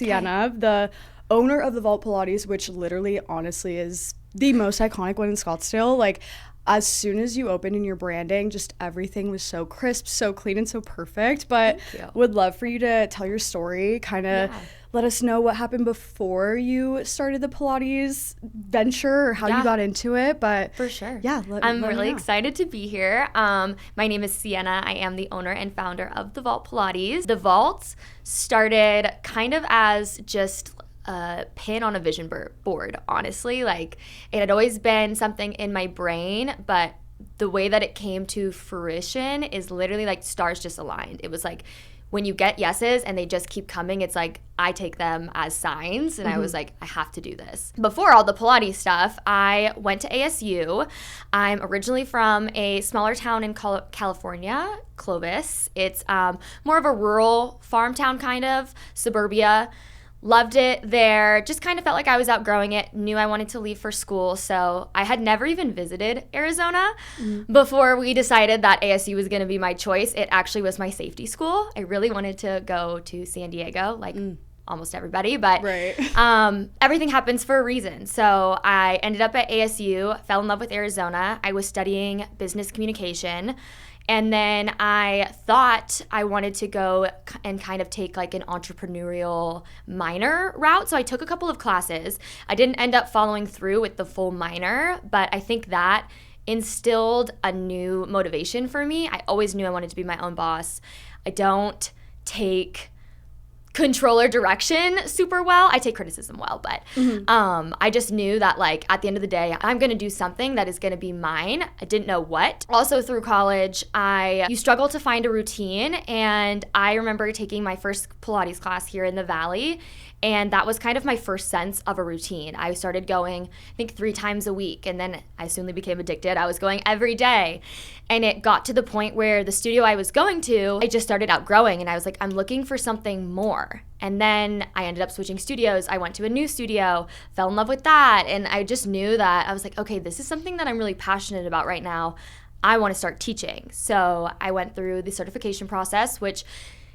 Sienna, the owner of the Vault Pilates, which literally, honestly, is the most iconic one in Scottsdale. Like, as soon as you opened in your branding, just everything was so crisp, so clean, and so perfect. But would love for you to tell your story, kind of let us know what happened before you started the Pilates venture or how you got into it. But for sure. Yeah, I'm really excited to be here. My name is Sienna. I am the owner and founder of the Vault Pilates. The Vault started kind of as just a pin on a vision board, honestly. Like, it had always been something in my brain, but the way that it came to fruition is literally like stars just aligned. It was like when you get yeses and they just keep coming, it's like I take them as signs, and I was like, I have to do this. Before all the Pilates stuff, I went to ASU. I'm originally from a smaller town in California, Clovis. It's more of a rural farm town, kind of suburbia. Loved it there. Just kind of felt like I was outgrowing it. Knew I wanted to leave for school. So I had never even visited Arizona before we decided that ASU was going to be my choice. It actually was my safety school. I really wanted to go to San Diego, like almost everybody. But everything happens for a reason. So I ended up at ASU, fell in love with Arizona. I was studying business communication. And then I thought I wanted to go and kind of take like an entrepreneurial minor route. So I took a couple of classes. I didn't end up following through with the full minor, but I think that instilled a new motivation for me. I always knew I wanted to be my own boss. I don't take controller direction super well. I take criticism well, but I just knew that like at the end of the day, I'm going to do something that is going to be mine. I didn't know what. Also through college, you struggle to find a routine, and I remember taking my first Pilates class here in the Valley, and that was kind of my first sense of a routine. I started going, I think 3 times a week, and then I soon became addicted. I was going every day, and it got to the point where the studio I was going to, I just started outgrowing, and I was like, I'm looking for something more. And then I ended up switching studios. I went to a new studio, fell in love with that, and I just knew that I was like, okay, this is something that I'm really passionate about right now. I want to start teaching. So I went through the certification process, which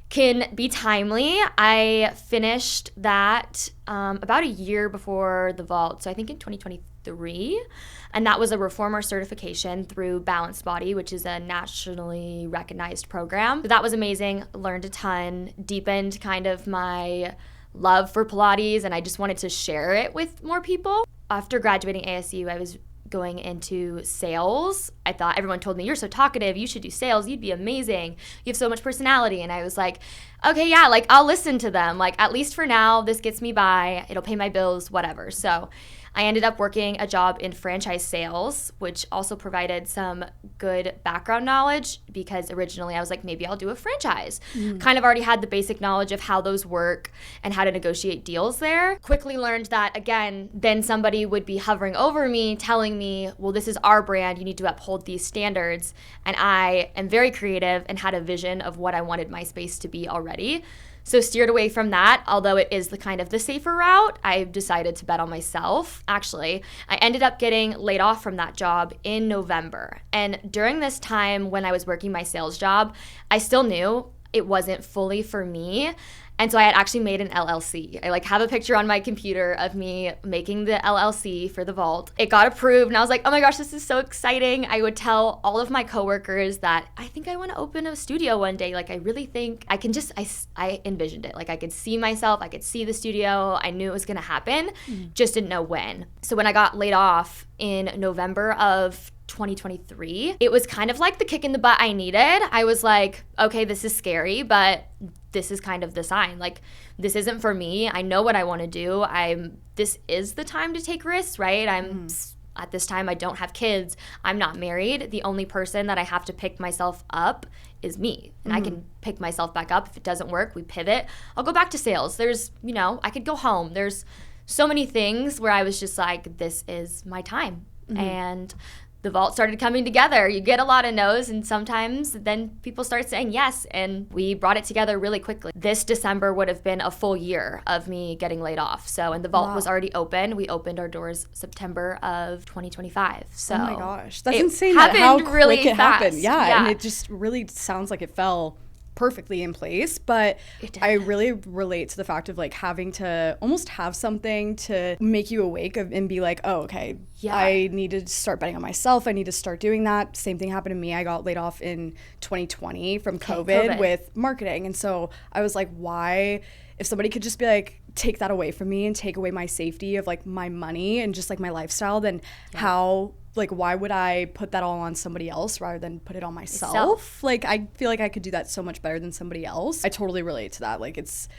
can be timely. I finished that about a year before the Vault, so I think in 2023, and that was a reformer certification through Balanced Body, which is a nationally recognized program. So that was amazing, learned a ton, deepened kind of my love for Pilates, and I just wanted to share it with more people. After graduating ASU, I was going into sales. I thought, everyone told me, you're so talkative, you should do sales, you'd be amazing, you have so much personality. And I was like, okay, yeah, like I'll listen to them, like at least for now, this gets me by, it'll pay my bills, whatever. So I ended up working a job in franchise sales, which also provided some good background knowledge, because originally I was like, maybe I'll do a franchise. Kind of already had the basic knowledge of how those work and how to negotiate deals there. Quickly learned that, again, then somebody would be hovering over me, telling me, well, this is our brand, you need to uphold these standards. And I am very creative and had a vision of what I wanted my space to be already. So steered away from that, although it is the kind of the safer route. I decided to bet on myself. Actually, I ended up getting laid off from that job in November. And during this time when I was working my sales job, I still knew it wasn't fully for me. And so I had actually made an LLC. I have a picture on my computer of me making the LLC for the Vault. It got approved, and I was like, oh my gosh, this is so exciting. I would tell all of my coworkers that I think I want to open a studio one day. I really think I can just, I envisioned it. I could see myself, I could see the studio. I knew it was going to happen, just didn't know when. So when I got laid off in November of 2023, it was kind of like the kick in the butt I needed. I was like, okay, this is scary, but this is kind of the sign. This isn't for me. I know what I want to do. This is the time to take risks, right? At this time, I don't have kids. I'm not married. The only person that I have to pick myself up is me. And I can pick myself back up. If it doesn't work, we pivot. I'll go back to sales. There's, I could go home. There's so many things where I was just like, this is my time. And the Vault started coming together. You get a lot of no's, and sometimes then people start saying yes, and we brought it together really quickly. This December would have been a full year of me getting laid off. And the Vault was already open. We opened our doors September of 2025. So oh my gosh, that's insane how quick it happened. Yeah, and it just really sounds like it fell perfectly in place, but I really relate to the fact of like having to almost have something to make you awake and be like, oh, okay, I need to start betting on myself. I need to start doing that. Same thing happened to me. I got laid off in 2020 from COVID with marketing. And so I was like, why, if somebody could just be like, take that away from me and take away my safety of like my money and just like my lifestyle, then how, like, why would I put that all on somebody else rather than put it on myself? Like, I feel like I could do that so much better than somebody else. I totally relate to that. Like, it's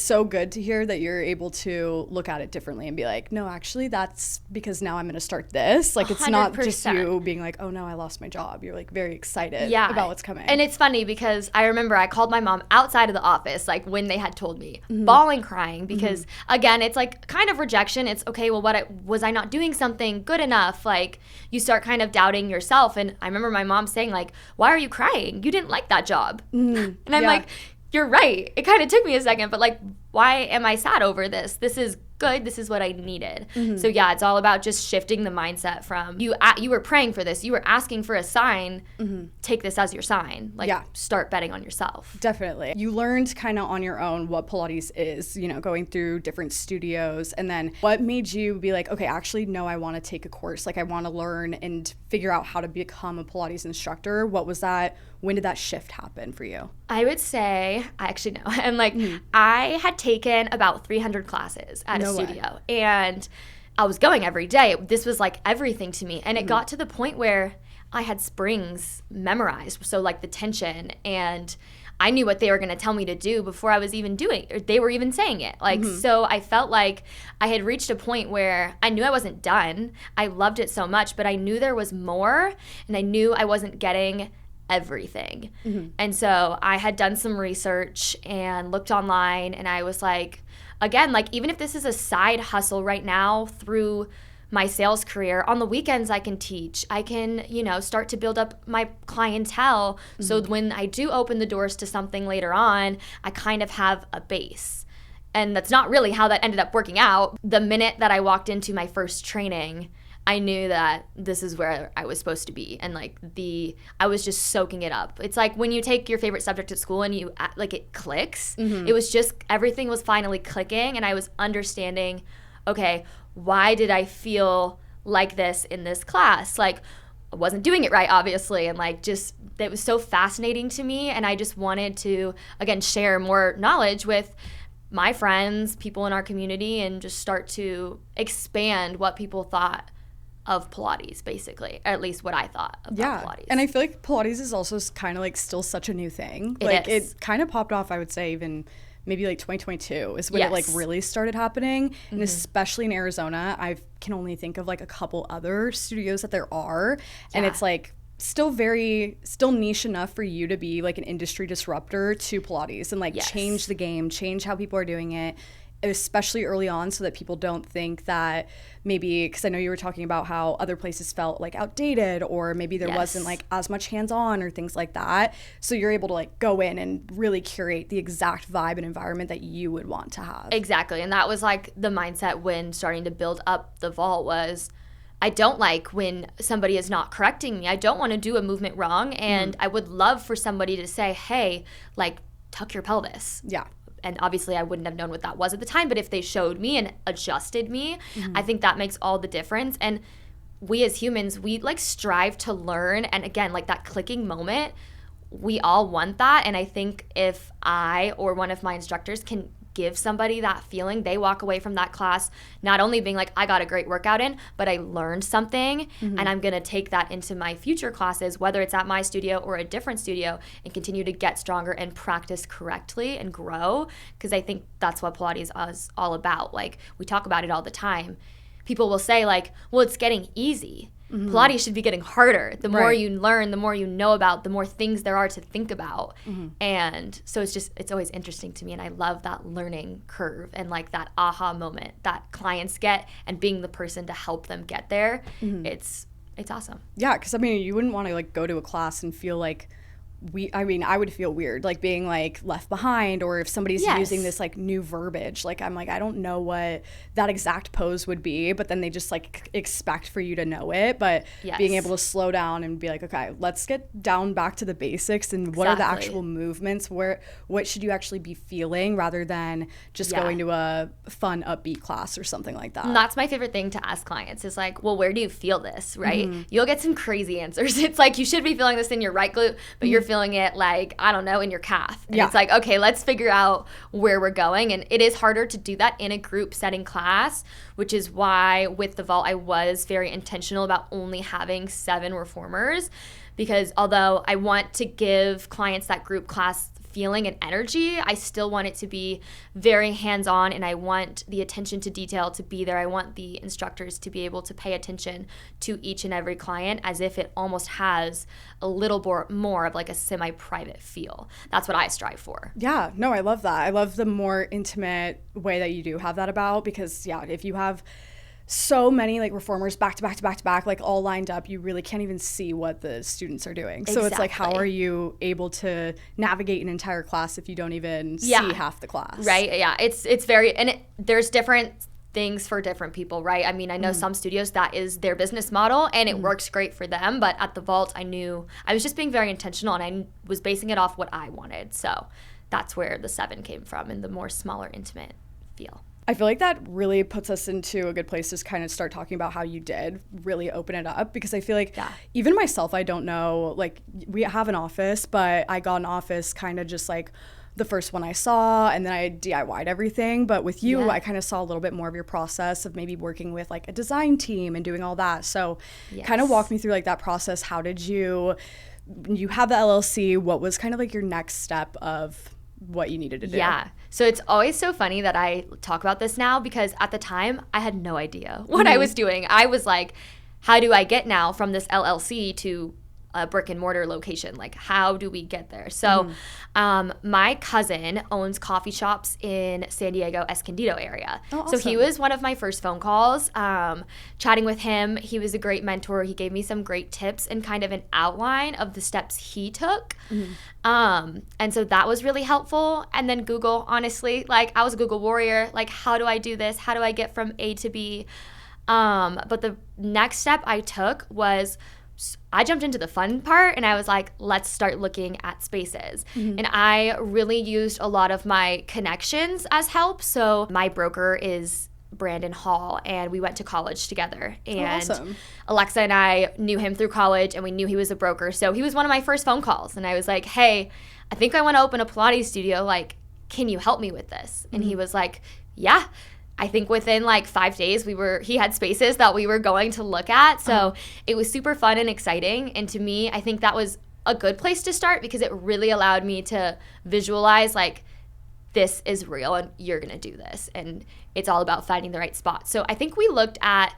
so good to hear that you're able to look at it differently and be like, no, actually, that's because now I'm going to start this. Like, it's 100%. Not just you being like, oh, no, I lost my job. You're, like, very excited about what's coming. And it's funny because I remember I called my mom outside of the office, like, when they had told me, bawling, crying, because, again, it's, like, kind of rejection. It's, okay, well, was I not doing something good enough? Like, you start kind of doubting yourself. And I remember my mom saying, like, why are you crying? You didn't like that job. And I'm like, you're right. It kind of took me a second, but like, why am I sad over this? This is good. This is what I needed. So yeah, it's all about just shifting the mindset from you were praying for this. You were asking for a sign. Take this as your sign. Like, start betting on yourself. Definitely. You learned kind of on your own what Pilates is, you know, going through different studios. And then what made you be like, okay, actually, no, I want to take a course. Like, I want to learn and figure out how to become a Pilates instructor. What was that? When did that shift happen for you? I would say, I actually know. And like, I had taken about 300 classes at a studio. And I was going every day. This was like everything to me. And it got to the point where I had springs memorized. So like the tension, and I knew what they were going to tell me to do before I was even doing, or they were even saying it. Like, so I felt like I had reached a point where I knew I wasn't done. I loved it so much, but I knew there was more, and I knew I wasn't getting everything. And so I had done some research and looked online, and I was like, again, like, even if this is a side hustle right now through my sales career, on the weekends I can teach. I can, you know, start to build up my clientele. So when I do open the doors to something later on, I kind of have a base. And that's not really how that ended up working out. The minute that I walked into my first training, I knew that this is where I was supposed to be. And like I was just soaking it up. It's like when you take your favorite subject at school and you, like, it clicks. It was just, everything was finally clicking, and I was understanding, okay, why did I feel like this in this class? Like, I wasn't doing it right, obviously. And like, just, it was so fascinating to me. And I just wanted to, again, share more knowledge with my friends, people in our community, and just start to expand what people thought of Pilates, basically, or at least what I thought about Pilates. And I feel like Pilates is also kind of like still such a new thing. It kind of popped off, I would say, even maybe like 2022 is when it like really started happening. And especially in Arizona, I can only think of like a couple other studios that there are. And it's like still niche enough for you to be like an industry disruptor to Pilates and like change the game, change how people are doing it, especially early on, so that people don't think that maybe, because I know you were talking about how other places felt like outdated, or maybe there wasn't like as much hands-on or things like that. So you're able to like go in and really curate the exact vibe and environment that you would want to have. Exactly. And that was like the mindset when starting to build up the vault was, I don't like when somebody is not correcting me. I don't want to do a movement wrong. And I would love for somebody to say, hey, like, tuck your pelvis. Yeah. And obviously I wouldn't have known what that was at the time, but if they showed me and adjusted me, I think that makes all the difference. And we as humans, we like strive to learn. And again, like that clicking moment, we all want that. And I think if I or one of my instructors can give somebody that feeling, they walk away from that class not only being like, I got a great workout in, but I learned something, and I'm going to take that into my future classes, whether it's at my studio or a different studio, and continue to get stronger and practice correctly and grow, because I think that's what Pilates is all about. Like, we talk about it all the time. People will say like, well, it's getting easy. Pilates should be getting harder. The more you learn, the more you know about, the more things there are to think about. And so it's always interesting to me. And I love that learning curve and like that aha moment that clients get, and being the person to help them get there. It's awesome. Yeah, because I mean, you wouldn't want to like go to a class and feel like, I would feel weird, like being like left behind, or if somebody's Yes. using this like new verbiage, like I'm like, I don't know what that exact pose would be, but then they just like expect for you to know it. But Yes. being able to slow down and be like, okay, let's get down back to the basics and what are the Exactly. actual movements, what should you actually be feeling, rather than just Yeah. going to a fun upbeat class or something like that. And that's my favorite thing to ask clients is like, well, where do you feel this, right? Mm-hmm. You'll get some crazy answers. It's like, you should be feeling this in your right glute, but you're feeling it like, I don't know, in your calf. And Yeah. it's like, okay, let's figure out where we're going. And it is harder to do that in a group setting class, which is why with the vault, I was very intentional about only having 7 reformers, because although I want to give clients that group class feeling and energy, I still want it to be very hands-on, and I want the attention to detail to be there. I want the instructors to be able to pay attention to each and every client as if it almost has a little more of like a semi-private feel. That's what I strive for. Yeah, no, I love that. I love the more intimate way that you do have that about, because yeah, if you have so many like reformers back to back to back to back, like all lined up, you really can't even see what the students are doing. So it's like, how Exactly. are you able to navigate an entire class if you don't even Yeah. see half the class? Right? Yeah, it's very, and there's different things for different people, right? I mean, I know some studios that is their business model and it works great for them, but at the vault, I knew I was just being very intentional, and I was basing it off what I wanted. So that's where the 7 came from, and the more smaller, intimate feel. I feel like that really puts us into a good place to kind of start talking about how you did really open it up, because I feel like Yeah. even myself, I don't know, like we have an office, but I got an office kind of just like the first one I saw, and then I DIY'd everything. But with you, Yeah. I kind of saw a little bit more of your process of maybe working with like a design team and doing all that. So kind of Yes. walk me through like that process. How did you have the LLC? What was kind of like your next step of what you needed to do? Yeah. So it's always so funny that I talk about this now, because at the time I had no idea what I was doing. I was like, how do I get now from this LLC to a brick and mortar location? Like, how do we get there? So my cousin owns coffee shops in San Diego, Escondido area. Oh, So he awesome. was one of my first phone calls. Chatting with him, he was a great mentor. He gave me some great tips and kind of an outline of the steps he took. And so that was really helpful. And then Google, honestly, like I was a Google warrior. Like, how do I do this? How do I get from A to B? But the next step I took was I jumped into the fun part, and I was like, let's start looking at spaces. And I really used a lot of my connections as help. So my broker is Brandon Hall, and we went to college together. And awesome. Alexa and I knew him through college, and we knew he was a broker. So he was one of my first phone calls, and I was like, hey, I think I want to open a Pilates studio. Like, can you help me with this? And he was like, yeah. I think within like 5 days he had spaces that we were going to look at. So it was super fun and exciting. And to me, I think that was a good place to start, because it really allowed me to visualize like, this is real and you're going to do this. And it's all about finding the right spot. So I think we looked at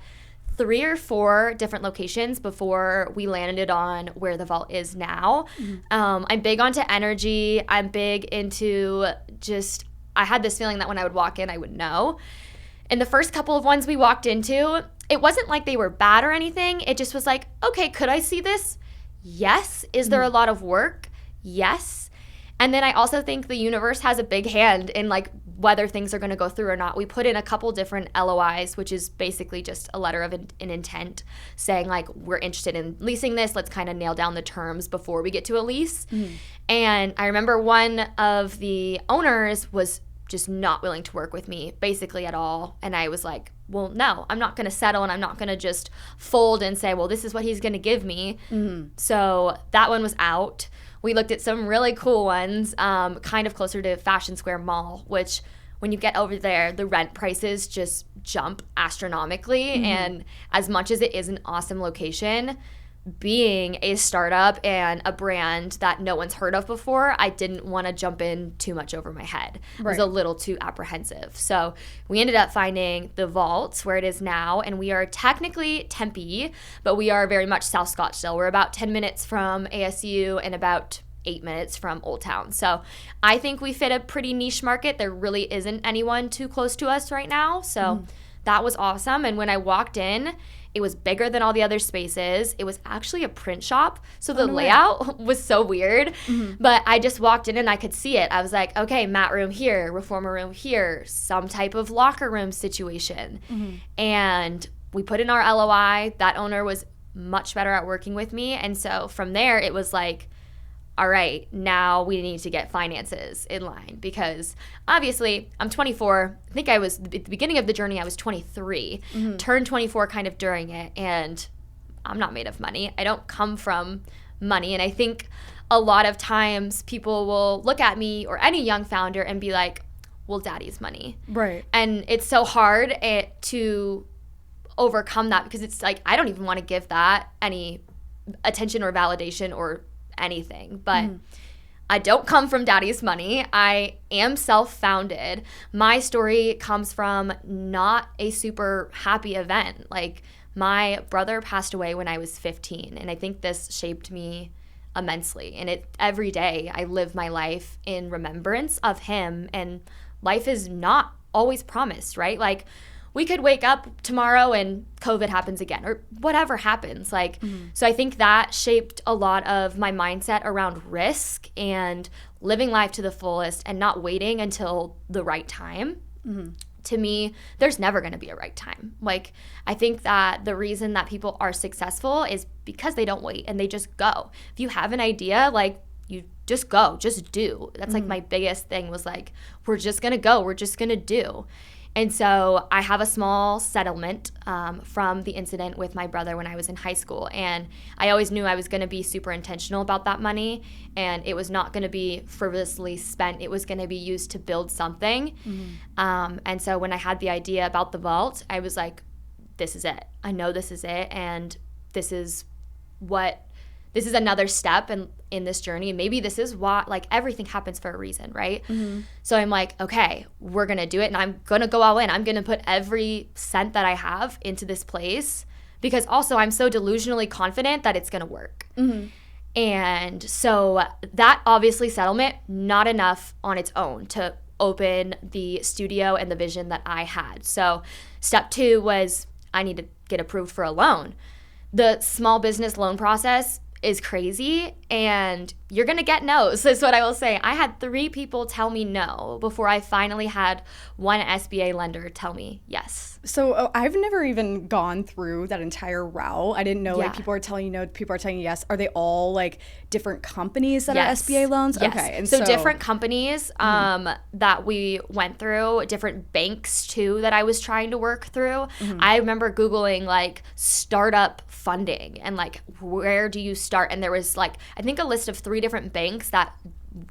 3 or 4 different locations before we landed on where the vault is now. I'm big onto energy. I'm big into I had this feeling that when I would walk in, I would know. And the first couple of ones we walked into, it wasn't like they were bad or anything. It just was like, okay, could I see this? Yes. Is there a lot of work? Yes. And then I also think the universe has a big hand in like whether things are going to go through or not. We put in a couple different LOIs, which is basically just a letter of an intent saying like, we're interested in leasing this. Let's kind of nail down the terms before we get to a lease. And I remember one of the owners was just not willing to work with me basically at all. And I was like, well, no, I'm not going to settle, and I'm not going to just fold and say, well, this is what he's going to give me. So that one was out. We looked at some really cool ones, kind of closer to Fashion Square Mall, which when you get over there, the rent prices just jump astronomically. And as much as it is an awesome location, being a startup and a brand that no one's heard of before, I didn't want to jump in too much over my head. I was a little too apprehensive. So we ended up finding the vault where it is now, and we are technically Tempe, but we are very much South Scottsdale. We're about 10 minutes from ASU and about 8 minutes from Old Town. So I think we fit a pretty niche market. There really isn't anyone too close to us right now. So that was awesome. And when I walked in, It was bigger than all the other spaces. It was actually a print shop. So the layout was so weird. But I just walked in and I could see it. I was like, okay, mat room here, reformer room here, some type of locker room situation. And we put in our LOI. That owner was much better at working with me. And so from there, it was like, all right, now we need to get finances in line, because obviously I'm 24. I think I was, at the beginning of the journey, I was 23, turned 24 kind of during it, and I'm not made of money. I don't come from money. And I think a lot of times people will look at me or any young founder and be like, well, daddy's money. Right. And it's so hard to overcome that, because it's like, I don't even want to give that any attention or validation or anything. But I don't come from daddy's money. I am self-founded. My story comes from not a super happy event. Like, my brother passed away when I was 15, and I think this shaped me immensely. And every day I live my life in remembrance of him, and life is not always promised, right? Like, we could wake up tomorrow and COVID happens again, or whatever happens. Like, so I think that shaped a lot of my mindset around risk and living life to the fullest and not waiting until the right time. To me, there's never going to be a right time. Like, I think that the reason that people are successful is because they don't wait and they just go. If you have an idea, like, you just go, just do. That's like my biggest thing was like, we're just going to go, we're just going to do. And so I have a small settlement from the incident with my brother when I was in high school. And I always knew I was going to be super intentional about that money. And it was not going to be frivolously spent. It was going to be used to build something. And so when I had the idea about the vault, I was like, this is it. I know this is it. And this is another step in this journey. And maybe this is why, like, everything happens for a reason, right? So I'm like, okay, we're going to do it. And I'm going to go all in. I'm going to put every cent that I have into this place, because also I'm so delusionally confident that it's going to work. And so that obviously settlement, not enough on its own to open the studio and the vision that I had. So step 2 was I need to get approved for a loan. The small business loan process is crazy, and you're going to get no's, is what I will say. I had 3 people tell me no before I finally had one SBA lender tell me yes. So I've never even gone through that entire route. I didn't know, like, people are telling you no, people are telling you yes. Are they all, like, different companies that are SBA loans? Yes. Okay. And so different companies that we went through, different banks too that I was trying to work through. I remember Googling, like, startup funding and, like, where do you start? And there was, like, I think a list of 3 different banks that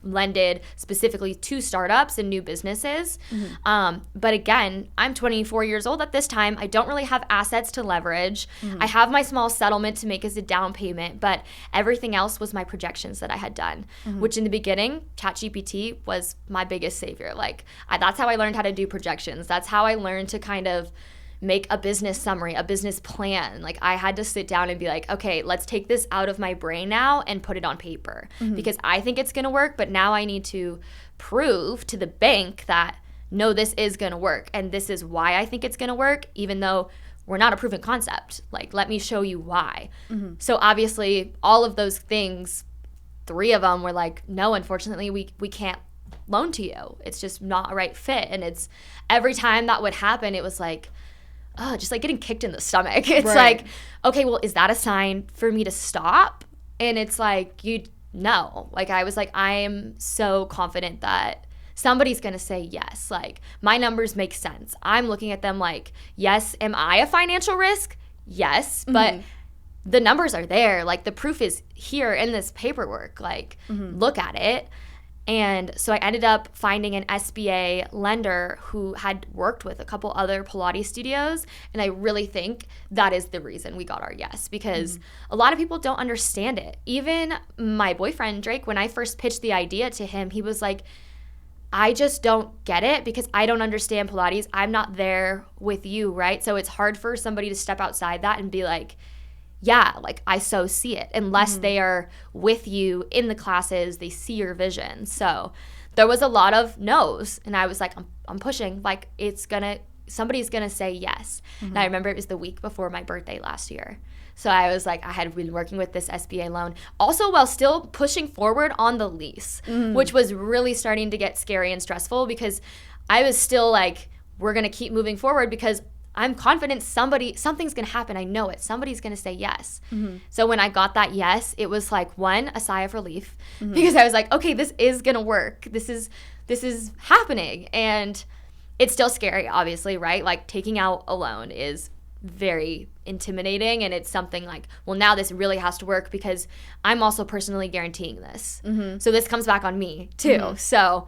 lended specifically to startups and new businesses. But again, I'm 24 years old at this time. I don't really have assets to leverage. I have my small settlement to make as a down payment, but everything else was my projections that I had done, which in the beginning, ChatGPT was my biggest savior. Like, that's how I learned how to do projections. That's how I learned to kind of make a business summary, a business plan. Like, I had to sit down and be like, okay, let's take this out of my brain now and put it on paper, because I think it's going to work, but now I need to prove to the bank that, no, this is going to work, and this is why I think it's going to work, even though we're not a proven concept. Like, let me show you why. So obviously, all of those things, 3 of them were like, no, unfortunately, we can't loan to you. It's just not a right fit. And it's every time that would happen, it was like, oh, just like getting kicked in the stomach. It's like, okay, well, is that a sign for me to stop? And it's like, no. Like, I was like, I am so confident that somebody's going to say yes. Like, my numbers make sense. I'm looking at them like, yes, am I a financial risk? Yes, but the numbers are there. Like, the proof is here in this paperwork. Like, look at it. And so I ended up finding an SBA lender who had worked with a couple other Pilates studios. And I really think that is the reason we got our yes, because a lot of people don't understand it. Even my boyfriend, Drake, when I first pitched the idea to him, he was like, I just don't get it because I don't understand Pilates. I'm not there with you, right? So it's hard for somebody to step outside that and be like, yeah, like, I so see it, unless they are with you in the classes, they see your vision. So there was a lot of no's, and I was like, I'm pushing, like, it's gonna somebody's going to say yes. And I remember it was the week before my birthday last year. So I was like, I had been working with this SBA loan also while still pushing forward on the lease, which was really starting to get scary and stressful because I was still like, we're going to keep moving forward because I'm confident something's going to happen. I know it. Somebody's going to say yes. So when I got that yes, it was like, one, a sigh of relief because I was like, okay, this is going to work. This is happening. And it's still scary, obviously, right? Like taking out a loan is very intimidating, and it's something like, well, now this really has to work because I'm also personally guaranteeing this. So this comes back on me too. So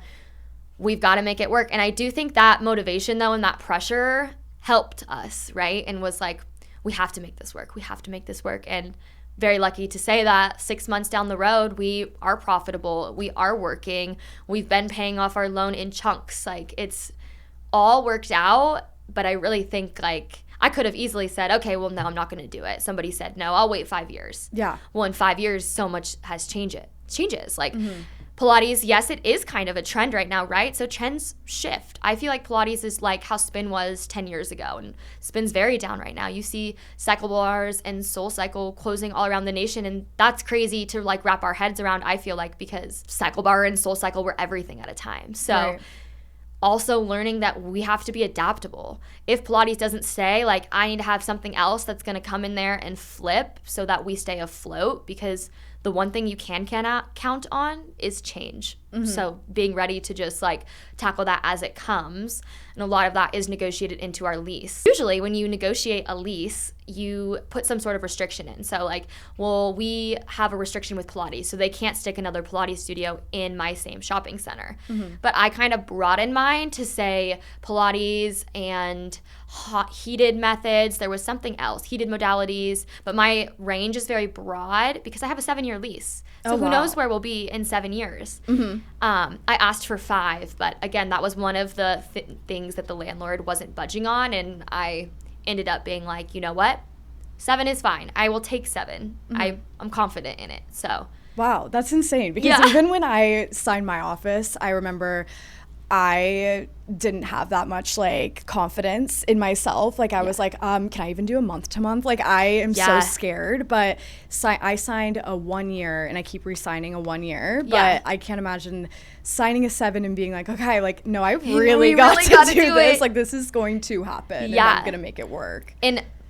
we've got to make it work. And I do think that motivation though and that pressure helped us, right? And was like, we have to make this work. We have to make this work. And very lucky to say that 6 months down the road, we are profitable. We are working. We've been paying off our loan in chunks. Like it's all worked out. But I really think like I could have easily said, okay, well, no, I'm not going to do it. Somebody said, no, I'll wait 5 years. Yeah. Well, in 5 years, so much has changes. Like Pilates, yes, it is kind of a trend right now, right? So trends shift. I feel like Pilates is like how spin was 10 years ago, and spin's very down right now. You see cycle bars and Soul Cycle closing all around the nation, and that's crazy to like wrap our heads around, I feel like, because cycle bar and Soul Cycle were everything at a time. So also learning that we have to be adaptable. If Pilates doesn't stay, like I need to have something else that's going to come in there and flip so that we stay afloat, because the one thing you cannot count on is change. So being ready to just like tackle that as it comes. And a lot of that is negotiated into our lease. Usually when you negotiate a lease, you put some sort of restriction in. So like, well, we have a restriction with Pilates, so they can't stick another Pilates studio in my same shopping center. But I kind of broadened mine to say Pilates and heated methods. There was something else, heated modalities, but my range is very broad because I have a 7-year lease. So who knows where we'll be in 7 years. I asked for 5, but again, that was one of the things that the landlord wasn't budging on, and I ended up being like, you know what? 7 is fine. I will take 7. I'm confident in it. So wow, that's insane. Because even when I signed my office, I remember I didn't have that much like confidence in myself. Like I was like, can I even do a month to month? Like I am so scared. But I signed a 1 year, and I keep re-signing a 1 year. But I can't imagine signing a 7 and being like, okay, like no, I really got to do this. Like this is going to happen. And I'm gonna make it work.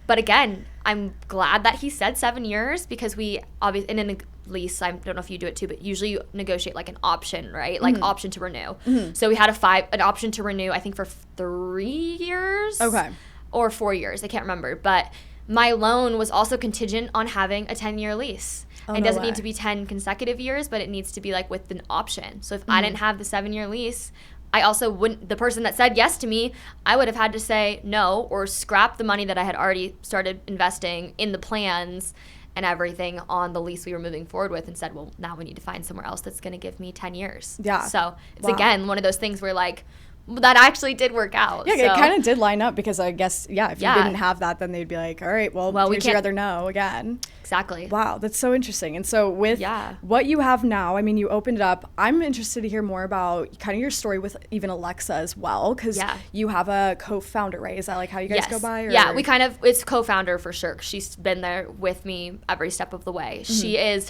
But again, I'm glad that he said 7 years, because we obviously in a lease, I don't know if you do it too, but usually you negotiate like an option, right? Like option to renew. So we had an option to renew, I think for 3 years. Okay. Or 4 years, I can't remember. But my loan was also contingent on having a 10-year lease. It doesn't need to be 10 consecutive years, but it needs to be like with an option. So if I didn't have the 7-year lease, I also wouldn't, the person that said yes to me, I would have had to say no or scrap the money that I had already started investing in the plans and everything on the lease we were moving forward with, and said, well, now we need to find somewhere else that's going to give me 10 years. Yeah. So it's again, one of those things where like, that actually did work out. Yeah, it kind of did line up, because I guess, if you didn't have that, then they'd be like, all right, well here's your other no again. Exactly. Wow, that's so interesting. And so with what you have now, I mean, you opened it up. I'm interested to hear more about kind of your story with even Alexa as well, because you have a co-founder, right? Is that like how you guys go by? Or? Yeah, it's co-founder for sure. She's been there with me every step of the way.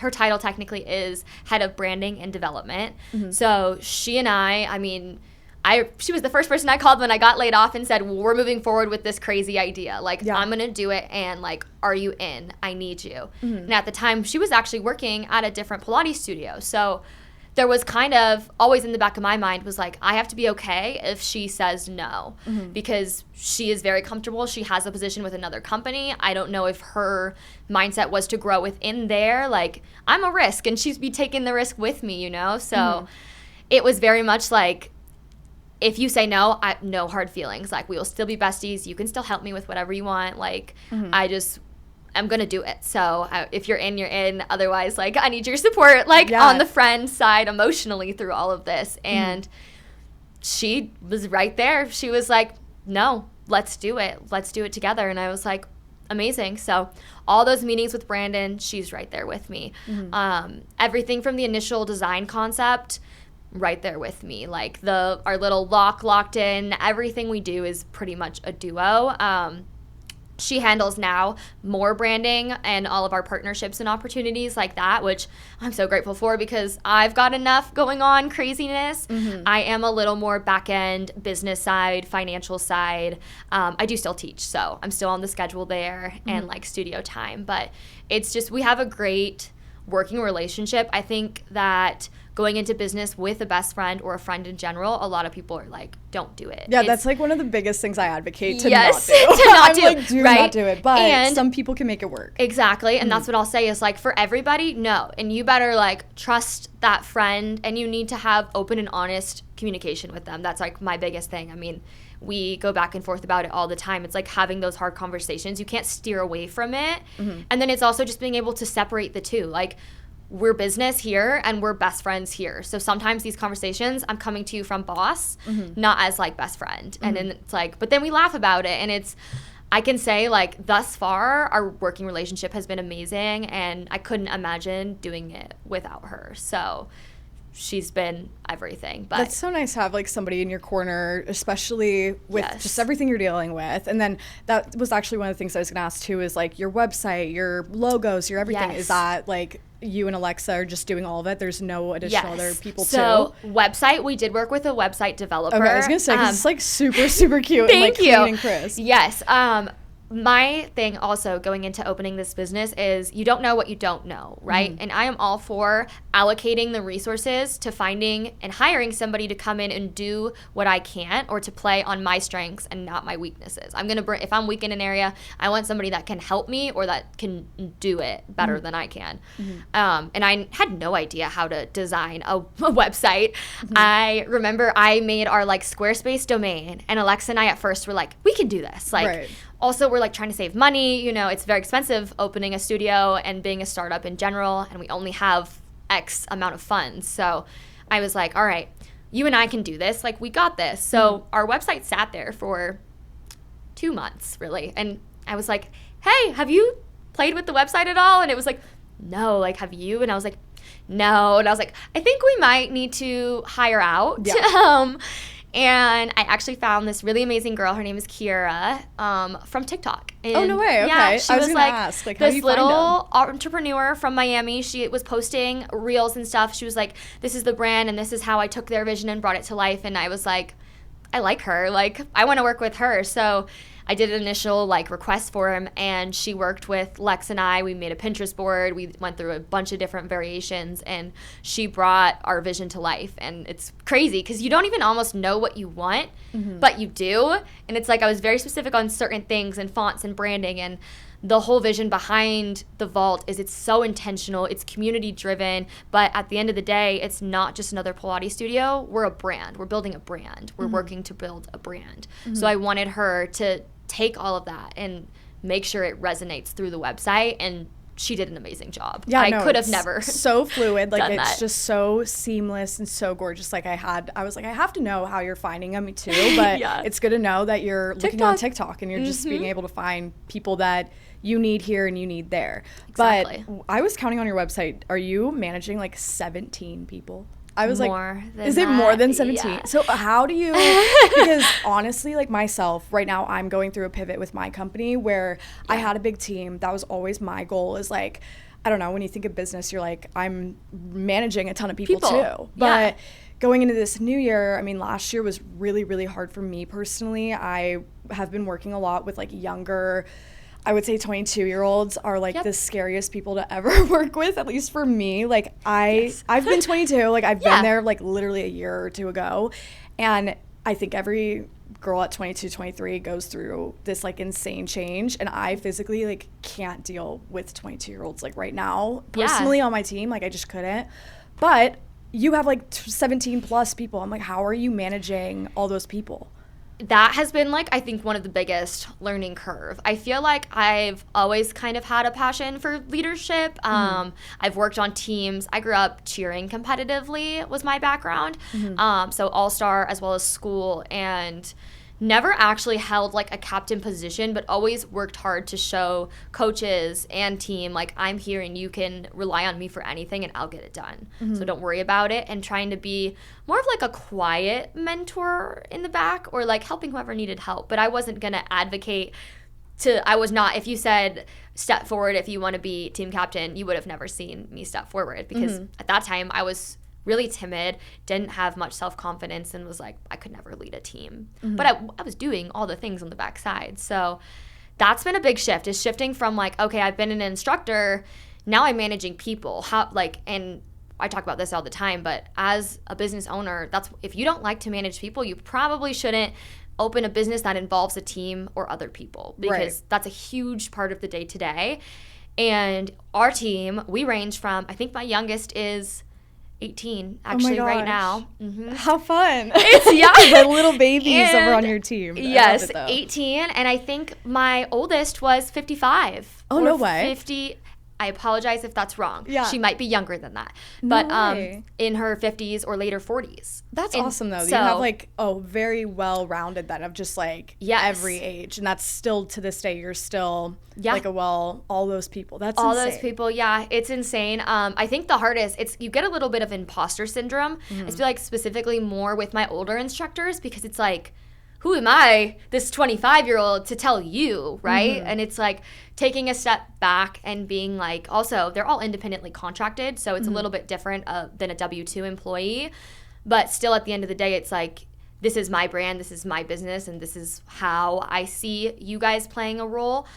Her title technically is head of branding and development. So she and I mean, she was the first person I called when I got laid off and said, well, we're moving forward with this crazy idea. Like, I'm going to do it, and like, are you in? I need you. And at the time, she was actually working at a different Pilates studio. So there was kind of always in the back of my mind was like, I have to be okay if she says no, because she is very comfortable. She has a position with another company. I don't know if her mindset was to grow within there. Like, I'm a risk, and she'd be taking the risk with me, you know? So it was very much like, if you say no, no hard feelings. Like, we will still be besties. You can still help me with whatever you want. Like, I'm going to do it. So if you're in, you're in. Otherwise, like, I need your support, like, on the friend side emotionally through all of this. And she was right there. She was like, no, let's do it. Let's do it together. And I was like, amazing. So all those meetings with Brandon, she's right there with me. Everything from the initial design concept, right there with me. Like our little locked in, everything we do is pretty much a duo. She handles now more branding and all of our partnerships and opportunities like that, which I'm so grateful for because I've got enough going on craziness. I am a little more back end, business side, financial side. I do still teach, so I'm still on the schedule there and like studio time. But it's just, we have a great working relationship. I think that going into business with a best friend or a friend in general, a lot of people are like, don't do it. Yeah, that's like one of the biggest things I advocate to yes, not do. to not do. Like, do right? not do it. But and some people can make it work. Exactly. And that's what I'll say is like, for everybody, no. And you better like trust that friend, and you need to have open and honest communication with them. That's like my biggest thing. I mean, we go back and forth about it all the time. It's like having those hard conversations. You can't steer away from it. And then it's also just being able to separate the two. Like, we're business here and we're best friends here. So sometimes these conversations, I'm coming to you from boss, not as like best friend. And then it's like, but then we laugh about it. And it's, I can say like thus far, our working relationship has been amazing, and I couldn't imagine doing it without her. So she's been everything. But that's so nice to have like somebody in your corner, especially with Yes. just everything you're dealing with. And then that was actually one of the things I was gonna ask too, is like your website, your logos, your everything. Yes. Is that like you and Alexa are just doing all of it? There's no additional other people so, too? website, we did work with a website developer. Okay, I was gonna say, 'cause it's like super cute and like Thank you. clean and crisp. Yes. My thing also going into opening this business is you don't know what you don't know, right? And I am all for allocating the resources to finding and hiring somebody to come in and do what I can't, or to play on my strengths and not my weaknesses. I'm going to bring, if I'm weak in an area, I want somebody that can help me or that can do it better than I can. And I had no idea how to design a website. I remember I made our like Squarespace domain, and Alexa and I at first were like, we can do this. Like, Right. Also, we're like trying to save money. You know, it's very expensive opening a studio and being a startup in general, and we only have X amount of funds. So I was like, all right, you and I can do this. Like, we got this. So our website sat there for 2 months, really. And I was like, hey, have you played with the website at all? And it was like, no, like, have you? And I was like, no. And I was like, I think we might need to hire out. Yeah. And I actually found this really amazing girl. Her name is Kiera, from TikTok. And Oh, no way. Okay. Yeah, she I was was gonna like ask, like, how do this you find little entrepreneur from Miami. She was posting reels and stuff. She was like, this is the brand and this is how I took their vision and brought it to life. And I was like, I like her. Like, I want to work with her. So I did an initial like request for him, and she worked with Lex and I. We made a Pinterest board. We went through a bunch of different variations, and she brought our vision to life. And it's crazy because you don't even almost know what you want, but you do. And it's like I was very specific on certain things and fonts and branding, and the whole vision behind the vault is it's so intentional, it's community driven, but at the end of the day, it's not just another Pilates studio. We're a brand. We're building a brand. We're working to build a brand. So I wanted her to take all of that and make sure it resonates through the website, and she did an amazing job. Yeah, I no, could have it's never so fluid. Like, done it's that. just so seamless and so gorgeous. Like, I was like, I have to know how you're finding them too, but Yeah. it's good to know that you're looking on TikTok. TikTok and you're just being able to find people that you need here and you need there. Exactly. But I was counting on your website. Are you managing like 17 people? I was More like, than is it more that? than 17? Yeah. So how do you, because honestly, like myself, right now I'm going through a pivot with my company where I had a big team. That was always my goal, is like, I don't know, when you think of business, you're like, I'm managing a ton of people. Too. But going into this new year, I mean, last year was really hard for me personally. I have been working a lot with like younger, I would say 22-year-olds are like the scariest people to ever work with, at least for me. Like I've been 22, like I've been there like literally a year or two ago. And I think every girl at 22, 23 goes through this like insane change. And I physically like can't deal with 22-year-olds like right now. Personally on my team, like I just couldn't. But you have like 17 plus people. I'm like, how are you managing all those people? That has been like, I think, one of the biggest learning curve. I feel like I've always kind of had a passion for leadership. I've worked on teams. I grew up cheering competitively was my background. So all-star as well as school. And never actually held like a captain position, but always worked hard to show coaches and team like I'm here and you can rely on me for anything and I'll get it done. So don't worry about it, and trying to be more of like a quiet mentor in the back, or like helping whoever needed help. But I wasn't going to advocate I was not, if you said step forward if you want to be team captain, you would have never seen me step forward, because at that time I was really timid, didn't have much self-confidence, and was like, I could never lead a team. But I was doing all the things on the backside. So that's been a big shift, is shifting from like, okay, I've been an instructor, now I'm managing people. And I talk about this all the time, but as a business owner, if you don't like to manage people, you probably shouldn't open a business that involves a team or other people, because that's a huge part of the day-to-day. And our team, we range from, I think my youngest is 18 actually right now. How fun. It's the little babies over on your team. Yes, 18, and I think my oldest was 55. Oh, no way. 50. I apologize if that's wrong. Yeah. She might be younger than that. No But way. In her 50s or later 40s. That's awesome, though. So, you have like very well-rounded then of just like every age. And that's still, to this day, you're still like all those people. That's all insane. those people, yeah. It's insane. I think the hardest, you get a little bit of imposter syndrome. I feel like specifically more with my older instructors, because it's like, who am I, this 25-year-old, to tell you, right? And it's like taking a step back and being like, also, they're all independently contracted, so it's a little bit different than a W-2 employee. But still, at the end of the day, it's like, this is my brand, this is my business, and this is how I see you guys playing a role.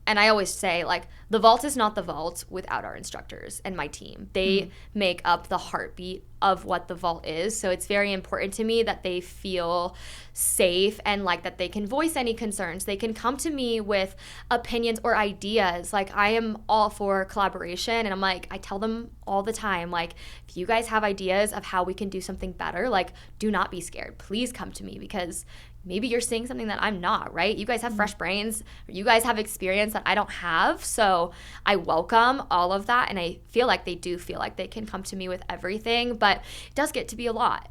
And I always say, like, the vault is not the vault without our instructors and my team. They make up the heartbeat of what the vault is. So it's very important to me that they feel safe and like that they can voice any concerns. They can come to me with opinions or ideas. Like, I am all for collaboration, and I'm like, I tell them all the time, like, if you guys have ideas of how we can do something better, like, do not be scared. Please come to me, because maybe you're seeing something that I'm not, right? You guys have fresh brains, or you guys have experience that I don't have. So I welcome all of that, and I feel like they do feel like they can come to me with everything, but it does get to be a lot.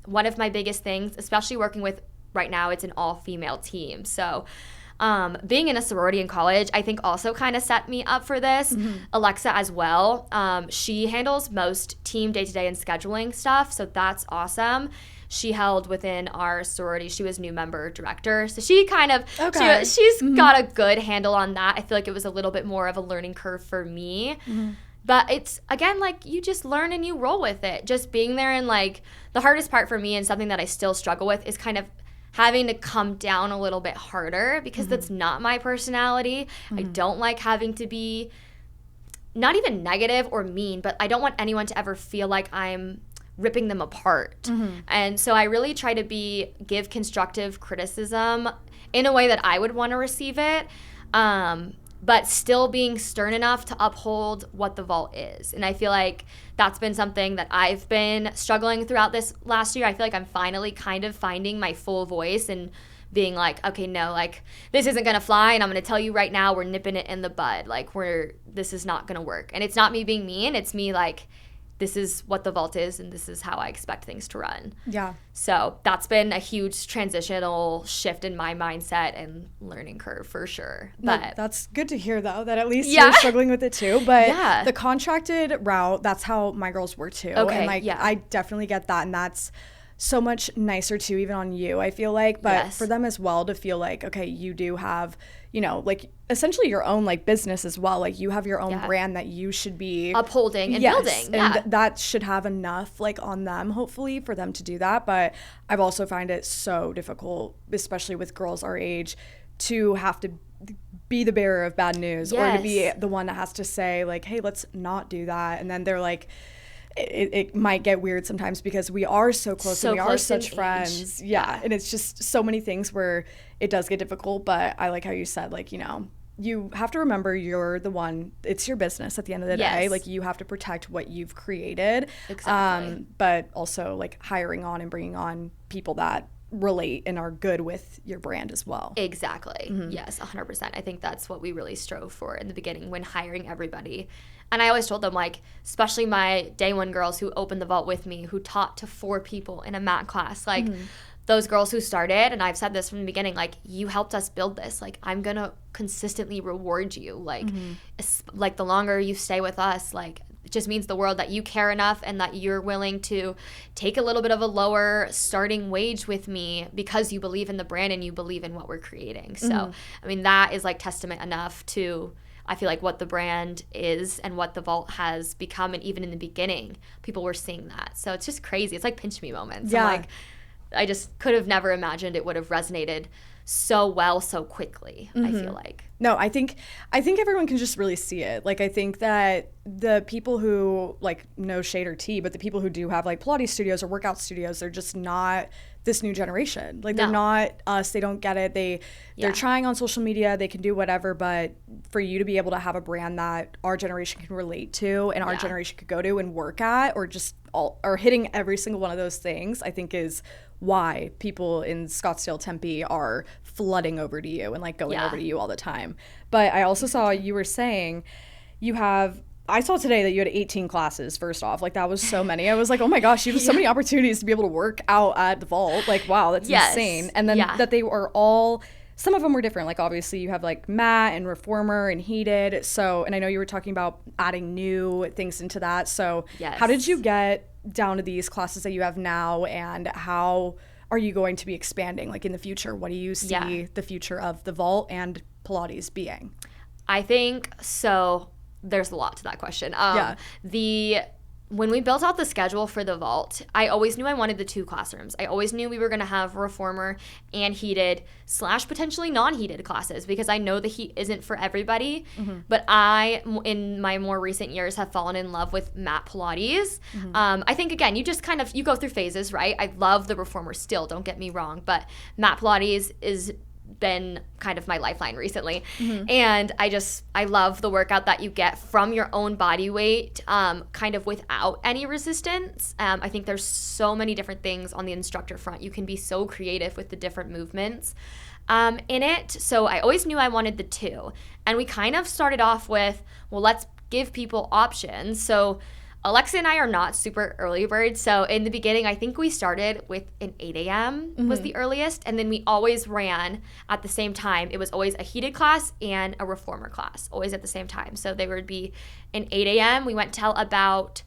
One of my biggest things, especially working with, right now, it's an all-female team. So being in a sorority in college, I think also kind of set me up for this. Alexa as well. She handles most team day-to-day and scheduling stuff, so that's awesome. She held within our sorority. She was new member director. So she kind of, she's got a good handle on that. I feel like it was a little bit more of a learning curve for me. But it's, again, like, you just learn and you roll with it. Just being there, and like, the hardest part for me, and something that I still struggle with, is kind of having to come down a little bit harder, because that's not my personality. I don't like having to be not even negative or mean, but I don't want anyone to ever feel like I'm ripping them apart. And so I really try to give constructive criticism in a way that I would want to receive it, but still being stern enough to uphold what the vault is. And I feel like that's been something that I've been struggling throughout this last year. I feel like I'm finally kind of finding my full voice and being like, okay, no, like, this isn't going to fly, and I'm going to tell you right now, we're nipping it in the bud. Like, this is not going to work. And it's not me being mean. It's me like, this is what the vault is, and this is how I expect things to run. Yeah. So that's been a huge transitional shift in my mindset and learning curve for sure. But that's good to hear, though, that at least you're struggling with it too. But the contracted route, that's how my girls were too. Okay, and like, I definitely get that, and that's so much nicer too, even on you, I feel like. But for them as well to feel like, okay, you do have, you know, like, essentially your own like business as well. Like, you have your own brand that you should be upholding and building. And that should have enough like on them, hopefully, for them to do that. But I've also find it so difficult, especially with girls our age, to have to be the bearer of bad news or to be the one that has to say like, hey, let's not do that. And then they're like, it might get weird sometimes, because we are so close and we are such friends. Yeah. And it's just so many things where it does get difficult. But I like how you said, like, you know, you have to remember you're the one, it's your business at the end of the day. Like, you have to protect what you've created. Exactly. But also like hiring on and bringing on people that relate and are good with your brand as well. Exactly. Yes, 100%. I think that's what we really strove for in the beginning when hiring everybody. And I always told them, like, especially my day one girls who opened the vault with me, who taught to 4 people in a mat class, like, those girls who started, and I've said this from the beginning, like, you helped us build this. Like, I'm going to consistently reward you. Like, like the longer you stay with us, like, it just means the world that you care enough and that you're willing to take a little bit of a lower starting wage with me because you believe in the brand and you believe in what we're creating. So, I mean, that is like testament enough to, I feel like, what the brand is and what the Vault has become. And even in the beginning, people were seeing that. So it's just crazy. It's like pinch me moments. Yeah. I'm like, I just could have never imagined it would have resonated so well so quickly, I feel like. No, I think everyone can just really see it. Like, I think that the people who, like, no shade or tea, but the people who do have like Pilates studios or workout studios, they're just not this new generation. Like, they're not us. They don't get it. They're trying on social media. They can do whatever, but for you to be able to have a brand that our generation can relate to and our generation could go to and work at, or just or hitting every single one of those things, I think is why people in Scottsdale, Tempe are flooding over to you and like going over to you all the time. But I also saw you were saying I saw today that you had 18 classes, first off. Like, that was so many. I was like, oh my gosh, you have so many opportunities to be able to work out at the Vault. Like, wow, that's insane. And then that they were all, some of them were different. Like, obviously you have like mat and reformer and heated. So, and I know you were talking about adding new things into that. So how did you get down to these classes that you have now, and how are you going to be expanding, like, in the future? What do you see the future of the Vault and Pilates being? I think so. There's a lot to that question. When we built out the schedule for the Vault, I always knew I wanted the 2 classrooms. I always knew we were going to have reformer and heated / potentially non-heated classes, because I know the heat isn't for everybody. But I, in my more recent years, have fallen in love with mat Pilates. I think, again, you just kind of, you go through phases, right? I love the reformer still, don't get me wrong, but mat Pilates is been kind of my lifeline recently. And I love the workout that you get from your own body weight, kind of without any resistance. I think there's so many different things on the instructor front. You can be so creative with the different movements in it. So I always knew I wanted the 2. And we kind of started off with, well, let's give people options. So Alexa and I are not super early birds. So in the beginning, I think we started with an 8 a.m. was the earliest. And then we always ran at the same time. It was always a heated class and a reformer class, always at the same time. So they would be an 8 a.m. We went till about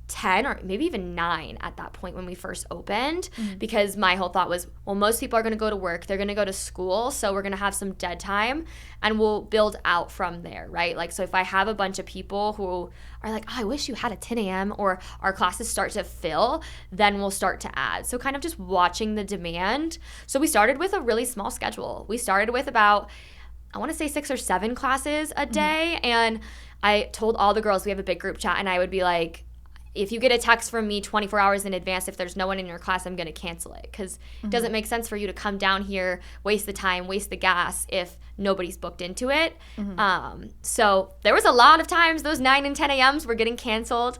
10 or maybe even 9 at that point when we first opened, because my whole thought was, well, most people are going to go to work, they're going to go to school, so we're going to have some dead time and we'll build out from there, right? Like, so if I have a bunch of people who are like, oh, I wish you had a 10 a.m. or our classes start to fill, then we'll start to add. So kind of just watching the demand. So we started with a really small schedule. We started with about, I want to say 6 or 7 classes a day. And I told all the girls, we have a big group chat, and I would be like, if you get a text from me 24 hours in advance, if there's no one in your class, I'm going to cancel it, because it doesn't make sense for you to come down here, waste the time, waste the gas if nobody's booked into it. So there was a lot of times those 9 and 10 a.m.s were getting canceled.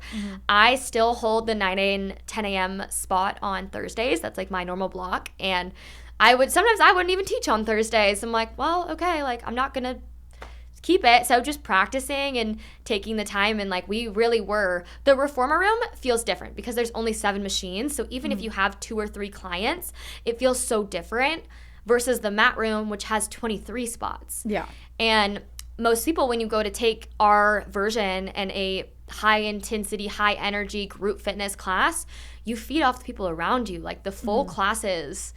I still hold the 9 and 10 a.m. spot on Thursdays. That's like my normal block. And sometimes I wouldn't even teach on Thursdays. I'm like, well, okay, like, I'm not going to keep it. So just practicing and taking the time, and like, we really were, the reformer room feels different because there's only 7 machines. So even if you have 2 or 3 clients, it feels so different versus the mat room, which has 23 spots. And most people, when you go to take our version and a high intensity, high energy group fitness class, you feed off the people around you. Like, the full classes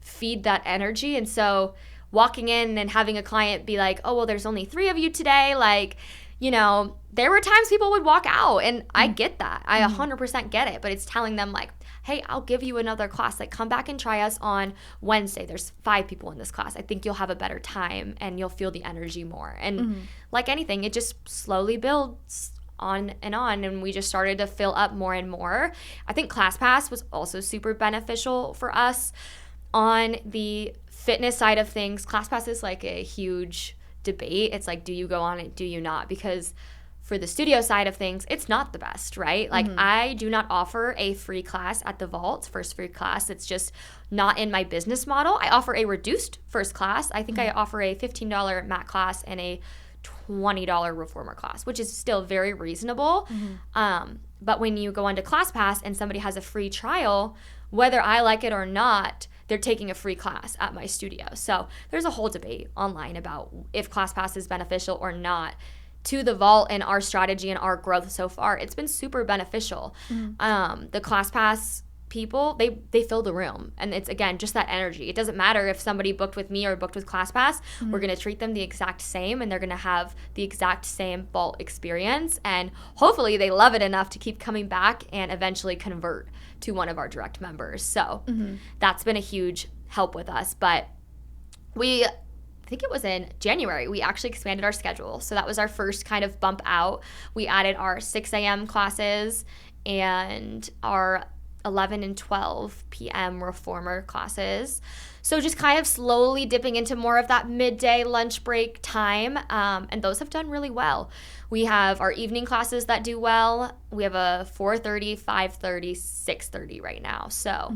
feed that energy. And so walking in and having a client be like, oh, well, there's only 3 of you today. Like, you know, there were times people would walk out, and I get that. I 100% get it. But it's telling them, like, hey, I'll give you another class. Like, come back and try us on Wednesday. There's 5 people in this class. I think you'll have a better time and you'll feel the energy more. And like anything, it just slowly builds on. And we just started to fill up more and more. I think ClassPass was also super beneficial for us on the fitness side of things. ClassPass is like a huge debate. It's like, do you go on it? Do you not? Because for the studio side of things, it's not the best, right? Like, I do not offer a free class at the Vault, first free class. It's just not in my business model. I offer a reduced first class. I think I offer a $15 mat class and a $20 reformer class, which is still very reasonable. But when you go onto ClassPass and somebody has a free trial, whether I like it or not, they're taking a free class at my studio. So there's a whole debate online about if ClassPass is beneficial or not to the vault and our strategy and our growth so far. It's been super beneficial. The ClassPass people, they fill the room, and it's, again, just that energy. It doesn't matter if somebody booked with me or booked with ClassPass. We're going to treat them the exact same, and they're going to have the exact same vault experience, and hopefully they love it enough to keep coming back and eventually convert to one of our direct members. So that's been a huge help with us. But I think it was in January, we actually expanded our schedule. So that was our first kind of bump out. We added our 6 a.m. classes and our 11 and 12 p.m. reformer classes. So just kind of slowly dipping into more of that midday lunch break time. And those have done really well. We have our evening classes that do well. We have a 4:30, 5:30, 6:30 right now. So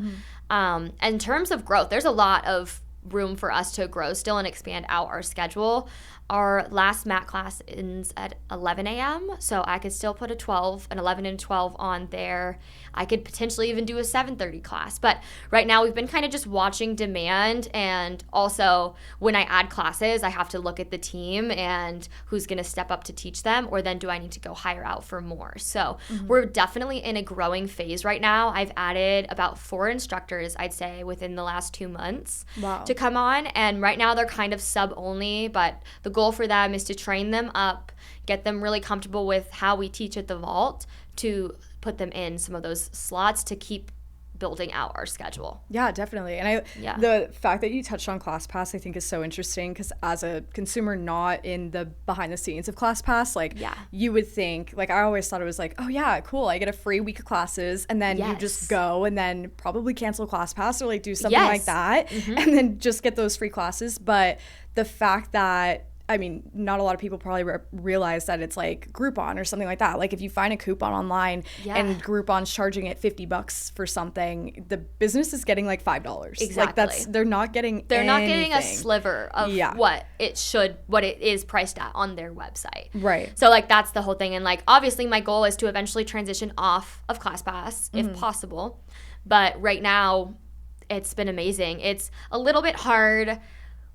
in terms of growth, there's a lot of room for us to grow still and expand out our schedule. Our last mat class ends at 11 a.m. So I could still put an 11 and 12 on there. I could potentially even do a 7:30 class. But right now we've been kind of just watching demand, and also when I add classes, I have to look at the team and who's going to step up to teach them, or then do I need to go hire out for more. So we're definitely in a growing phase right now. I've added about 4 instructors, I'd say, within the last 2 months to come on. And right now they're kind of sub only, but the goal for them is to train them up, get them really comfortable with how we teach at the vault, to put them in some of those slots to keep building out our schedule. Yeah, definitely. And the fact that you touched on ClassPass, I think, is so interesting, because as a consumer not in the behind the scenes of ClassPass, you would think, I always thought it was like, oh yeah, cool, I get a free week of classes, and then you just go and then probably cancel ClassPass or do something like that, and then just get those free classes. But the fact that, I mean, not a lot of people probably realize that it's like Groupon or something like that. If you find a coupon online and Groupon's charging it $50 for something, the business is getting $5. Exactly. They're not getting a sliver of what it is priced at on their website. Right. So that's the whole thing. And obviously my goal is to eventually transition off of ClassPass if possible. But right now it's been amazing. It's a little bit hard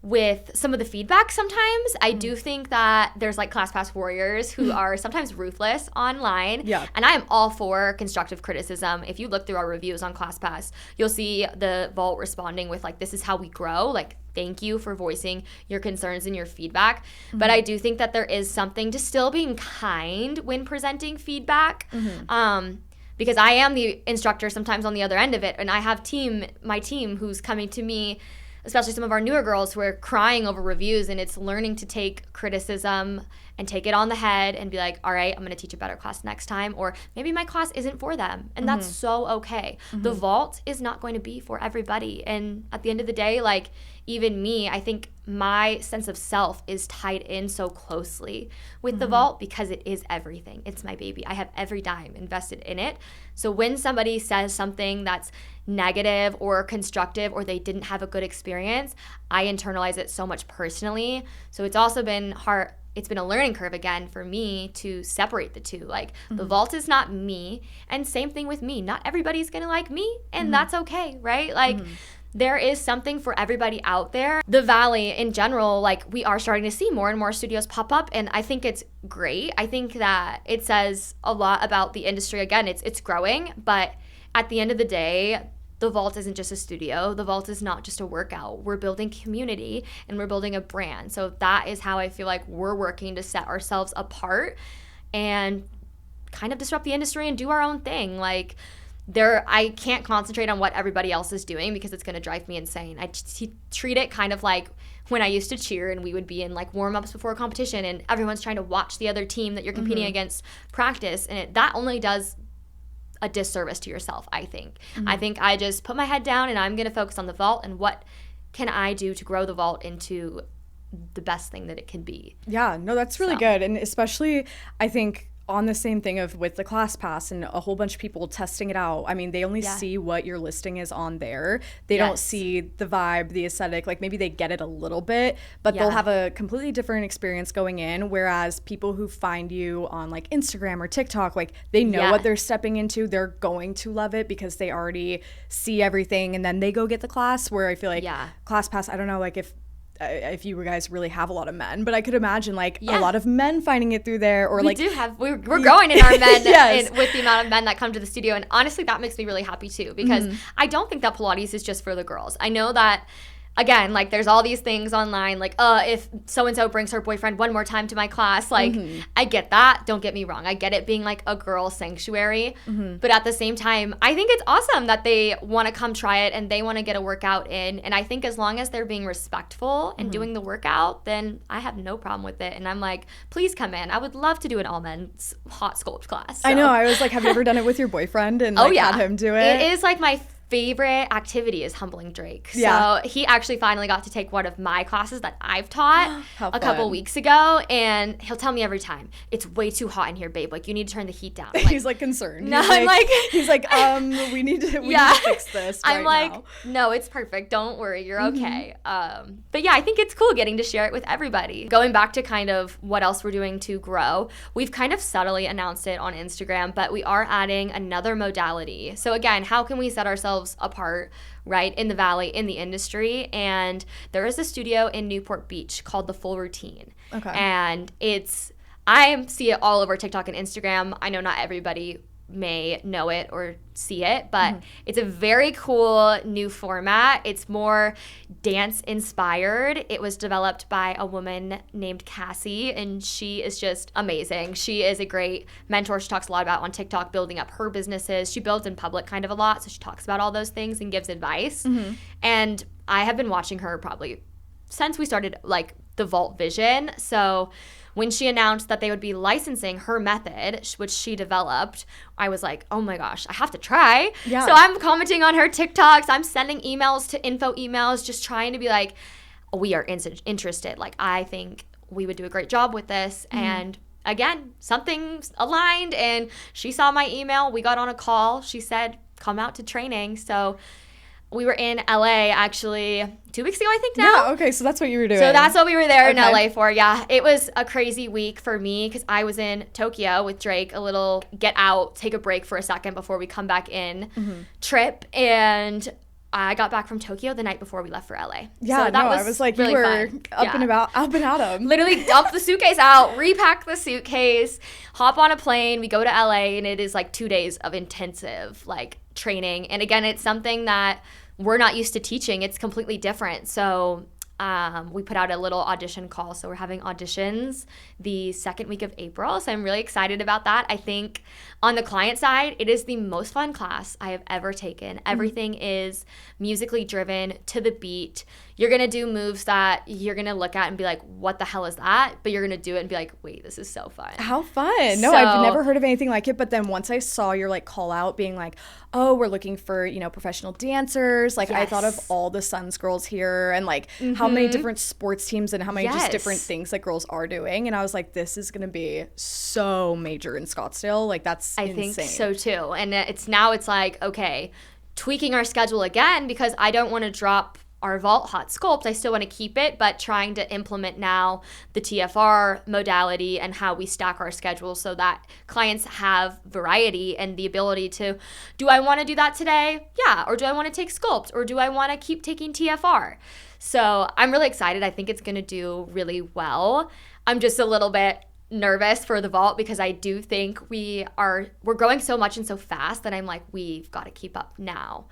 with some of the feedback sometimes. I do think that there's ClassPass warriors who are sometimes ruthless online. Yeah. And I am all for constructive criticism. If you look through our reviews on ClassPass, you'll see the vault responding with this is how we grow. Thank you for voicing your concerns and your feedback. But I do think that there is something to still being kind when presenting feedback. Because I am the instructor sometimes on the other end of it, and I have my team who's coming to me, especially some of our newer girls who are crying over reviews, and it's learning to take criticism and take it on the head and be like, all right, I'm going to teach a better class next time, or maybe my class isn't for them, and that's so okay. The vault is not going to be for everybody, and at the end of the day, even me, I think my sense of self is tied in so closely with the vault, because it is everything. It's my baby. I have every dime invested in it. So when somebody says something that's negative or constructive, or they didn't have a good experience, I internalize it so much personally. So it's also been hard. It's been a learning curve again for me to separate the two. The vault is not me, and same thing with me. Not everybody's gonna like me, and that's okay, right? There is something for everybody out there. The Valley in general, we are starting to see more and more studios pop up, and I think it's great. I think that it says a lot about the industry. Again, it's growing, but at the end of the day, the vault isn't just a studio. The vault is not just a workout. We're building community, and we're building a brand. So that is how I feel like we're working to set ourselves apart and kind of disrupt the industry and do our own thing. I can't concentrate on what everybody else is doing, because it's going to drive me insane. I treat it kind of like when I used to cheer, and we would be in warm-ups before a competition, and everyone's trying to watch the other team that you're competing against practice, and that only does a disservice to yourself, I think. I think I just put my head down, and I'm going to focus on the vault and what can I do to grow the vault into the best thing that it can be. Yeah, no, that's really good. And especially, I think, on the same thing of with the class pass and a whole bunch of people testing it out. I mean, they only see what your listing is on there. They don't see the vibe, the aesthetic. Like maybe they get it a little bit, but they'll have a completely different experience going in. Whereas people who find you on like Instagram or TikTok, like they know what they're stepping into. They're going to love it because they already see everything, and then they go get the class. Where I feel like class pass, I don't know, like if you guys really have a lot of men, but I could imagine like a lot of men finding it through there, or we're growing in our men with the amount of men that come to the studio, and honestly that makes me really happy too, because I don't think that Pilates is just for the girls. I know that, again, like there's all these things online, like, if so-and-so brings her boyfriend one more time to my class, like I get that. Don't get me wrong. I get it being like a girl sanctuary. But at the same time, I think it's awesome that they want to come try it and they want to get a workout in. And I think as long as they're being respectful and doing the workout, then I have no problem with it. And I'm like, please come in. I would love to do an all-men's hot sculpt class. So. I know. I was like, have you ever done it with your boyfriend and had him do it? It is like my favorite activity is humbling Drake. So he actually finally got to take one of my classes that I've taught a couple weeks ago, and he'll tell me every time, it's way too hot in here, babe. Like, you need to turn the heat down. Like, he's like concerned. No, he's like, we need to fix this right I'm like, now. no, it's perfect. Don't worry. You're okay. But yeah, I think it's cool getting to share it with everybody. Going back to kind of what else we're doing to grow, we've kind of subtly announced it on Instagram, but we are adding another modality. So again, how can we set ourselves apart, right, in the Valley, in the industry? And there is a studio in Newport Beach called The Full Routine. Okay. And I see it all over TikTok and Instagram. I know not everybody may know it or see it, but it's a very cool new format. It's more dance inspired. It was developed by a woman named Cassie, and she is just amazing. She is a great mentor. She talks a lot about on TikTok building up her businesses. She builds in public kind of a lot, so she talks about all those things and gives advice. And I have been watching her probably since we started like the Vault Vision. So when she announced that they would be licensing her method, which she developed, I was like, oh my gosh, I have to try. Yeah. So I'm commenting on her TikToks. I'm sending emails to info emails, just trying to be like, we are interested. Like, I think we would do a great job with this. And again, something aligned, and she saw my email. We got on a call. She said, come out to training. So we were in LA actually 2 weeks ago, I think now. Yeah, okay, so that's what you were doing. So that's what we were there in LA for, yeah. It was a crazy week for me because I was in Tokyo with Drake, a little get out, take a break for a second before we come back in trip. And I got back from Tokyo the night before we left for LA. Yeah, so I was like, really you were up and at 'em. Literally dump the suitcase out, repack the suitcase, hop on a plane. We go to LA, and it is like 2 days of intensive like training. And again, it's something that we're not used to teaching. It's completely different. So we put out a little audition call. So we're having auditions the second week of April. So I'm really excited about that. I think on the client side, it is the most fun class I have ever taken. Everything is musically driven to the beat. You're going to do moves that you're going to look at and be like, what the hell is that? But you're going to do it and be like, wait, this is so fun. How fun. No, I've never heard of anything like it. But then once I saw your like call out being like, oh, we're looking for, professional dancers. Like I thought of all the Suns girls here and like how many different sports teams and how many just different things that girls are doing. And I was like, this is going to be so major in Scottsdale. Like that's insane. I think so too. And it's like, okay, tweaking our schedule again because I don't want to drop our Vault Hot Sculpt. I still want to keep it, but trying to implement now the TFR modality and how we stack our schedule so that clients have variety and the ability to, do I want to do that today? Yeah. Or do I want to take Sculpt? Or do I want to keep taking TFR? So I'm really excited. I think it's going to do really well. I'm just a little bit nervous for the Vault because I do think we're growing so much and so fast that I'm like, we've got to keep up now.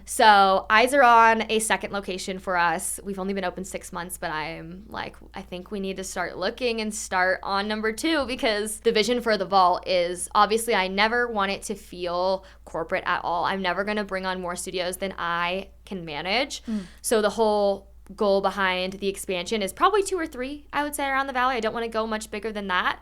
So eyes are on a second location for us. We've only been open 6 months, but I'm like, I think we need to start looking and start on number 2 because the vision for the Vault is obviously I never want it to feel corporate at all. I'm never going to bring on more studios than I can manage. So the whole goal behind the expansion is probably 2 or 3, I would say, around the Valley. I don't want to go much bigger than that.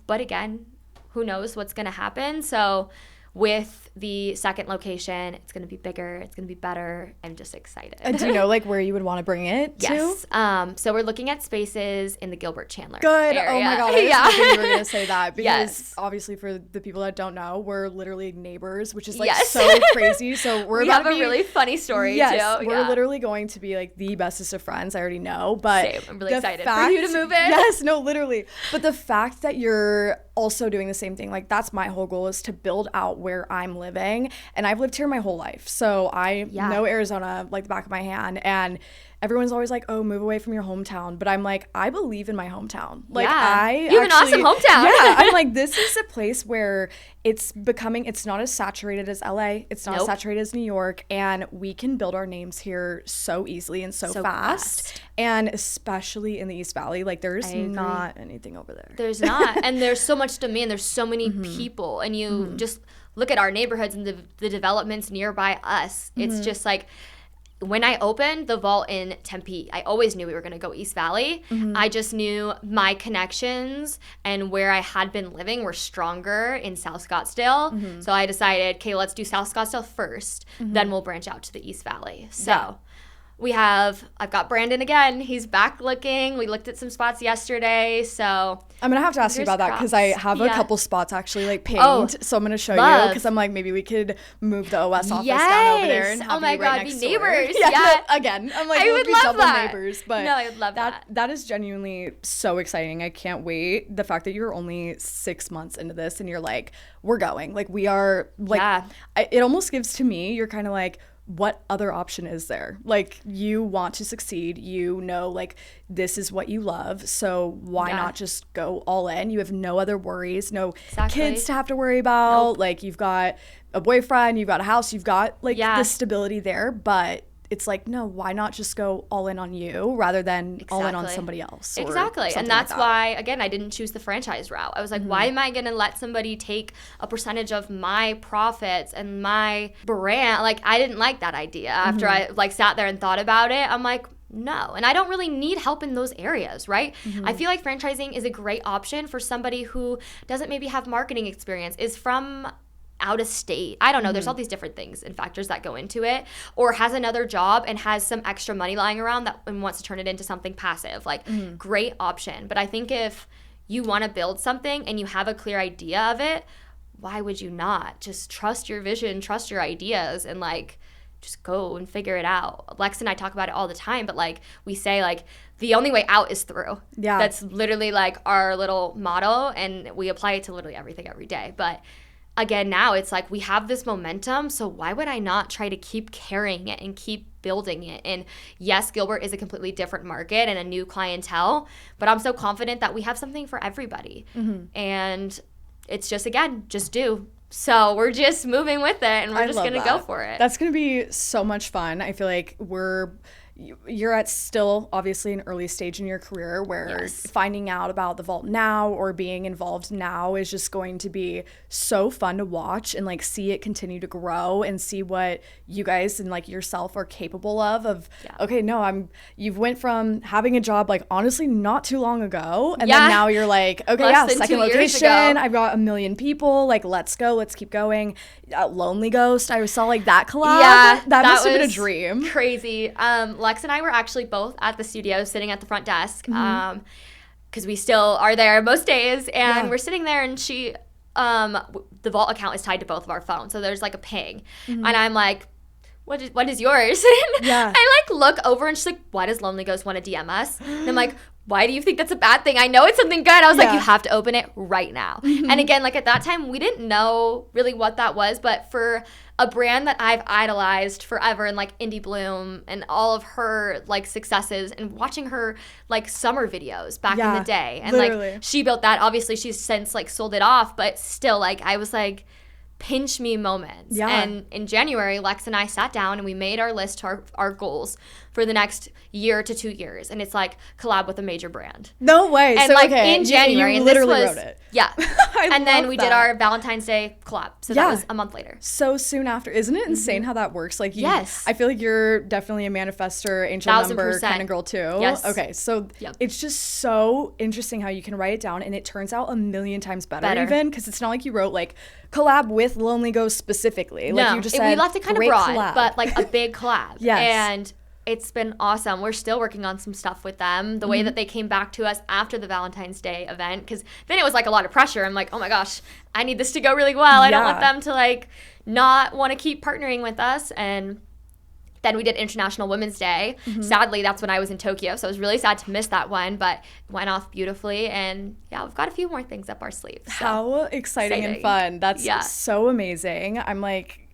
But again, who knows what's going to happen. So with the second location, it's going to be bigger, it's going to be better. I'm just excited. And do you know like where you would want to bring it to? Yes. So we're looking at spaces in the Gilbert Chandler Good. area. Oh my God. I was hoping you were going to say that because Yes. obviously for the people that don't know, we're literally neighbors, which is like Yes. so crazy. So we're we about have to be, a really funny story yes, too. we're literally going to be like the bestest of friends. I already know, but Same. I'm really the excited fact, for you to move in. Yes, no, literally. But the fact that you're also doing the same thing, like that's my whole goal, is to build out where I'm living. And I've lived here my whole life. So I know Arizona like the back of my hand. And everyone's always like, oh, move away from your hometown. But I'm like, I believe in my hometown. Like you have an awesome hometown. Yeah. I'm like, this is a place where it's not as saturated as LA. It's not as saturated as New York. And we can build our names here so easily and so fast. And especially in the East Valley, like there's not anything over there. There's not. And there's so much demand. There's so many people. And you just look at our neighborhoods and the developments nearby us. It's just like, when I opened the vault in Tempe, I always knew we were going to go East Valley. I just knew my connections and where I had been living were stronger in South Scottsdale. So I decided, okay, let's do South Scottsdale first. Then we'll branch out to the East Valley. So I've got Brandon again. He's back looking. We looked at some spots yesterday. So I'm going to have to ask you about that because I have a couple spots actually like pinged. So I'm going to show you because I'm like, maybe we could move the OS office down over there and have you right next be neighbors. Door. Yeah. Again, I'm like, I would love double that. neighbors. But no, I would love that. That is genuinely so exciting. I can't wait. The fact that you're only 6 months into this and you're like, we're going. Like we are like, it almost gives to me, you're kind of like, what other option is there? Like you want to succeed, you know, like this is what you love. So why not just go all in? You have no other worries, no kids to have to worry about. Like you've got a boyfriend, you've got a house, you've got like the stability there, but it's like, no, why not just go all in on you rather than all in on somebody else? Exactly. And that's why, again, I didn't choose the franchise route. I was like, why am I going to let somebody take a percentage of my profits and my brand? Like, I didn't like that idea. After I like sat there and thought about it, I'm like, no. And I don't really need help in those areas, right? I feel like franchising is a great option for somebody who doesn't maybe have marketing experience, is from out of state. I don't know. There's all these different things and factors that go into it, or has another job and has some extra money lying around that and wants to turn it into something passive. Like great option. But I think if you want to build something and you have a clear idea of it, why would you not just trust your vision, trust your ideas, and like just go and figure it out? Lex and I talk about it all the time, but like we say like the only way out is through. Yeah. That's literally like our little motto, and we apply it to literally everything every day. But again, now it's like we have this momentum, so why would I not try to keep carrying it and keep building it? And yes, Gilbert is a completely different market and a new clientele, but I'm so confident that we have something for everybody. And it's just, again, just do. So we're just moving with it, and we're just going to go for it. That's going to be so much fun. I feel like you're at still obviously an early stage in your career where finding out about the vault now or being involved now is just going to be so fun to watch and like see it continue to grow and see what you guys and like yourself are capable of okay, no, you've went from having a job like honestly not too long ago, and then now you're like, okay, second location, I've got 1 million people, like let's go, let's keep going. Lonely Ghost, I saw like that collab. That must have been a dream. Crazy. Lex and I were actually both at the studio sitting at the front desk because we still are there most days, and we're sitting there, and she the vault account is tied to both of our phones, so there's like a ping, and I'm like, what is yours? I like look over, and she's like, why does Lonely Ghost want to DM us? And I'm like, why do you think that's a bad thing? I know it's something good. I was like, you have to open it right now. And again, like at that time, we didn't know really what that was, but for a brand that I've idolized forever, and like Indie Bloom and all of her like successes, and watching her like summer videos back in the day, and like she built that. Obviously, she's since like sold it off, but still, like I was like, pinch me moments. And in January, Lex and I sat down and we made our list, our goals for the next year to 2 years. And it's like collab with a major brand. No way. And so, like okay. in January. You and literally this was, wrote it. Yeah. And then we did that. our Valentine's Day collab. So that was a month later. So soon after. Isn't it insane how that works? Like, Yes. I feel like you're definitely a manifestor, angel number 1000%. kind of girl too. Yes. Okay. So it's just so interesting how you can write it down and it turns out a million times better. Even because it's not like you wrote like collab with Lonely Ghost specifically. Like you just said, we left it kind of broad, but like a big collab. Yes. And it's been awesome. We're still working on some stuff with them. The way that they came back to us after the Valentine's Day event, because then it was like a lot of pressure. I'm like, oh my gosh, I need this to go really well. I don't want them to like not want to keep partnering with us. And then we did International Women's Day. Sadly, that's when I was in Tokyo, so I was really sad to miss that one, but it went off beautifully. And yeah, we've got a few more things up our sleeves. So. How exciting and fun. That's so amazing. I'm like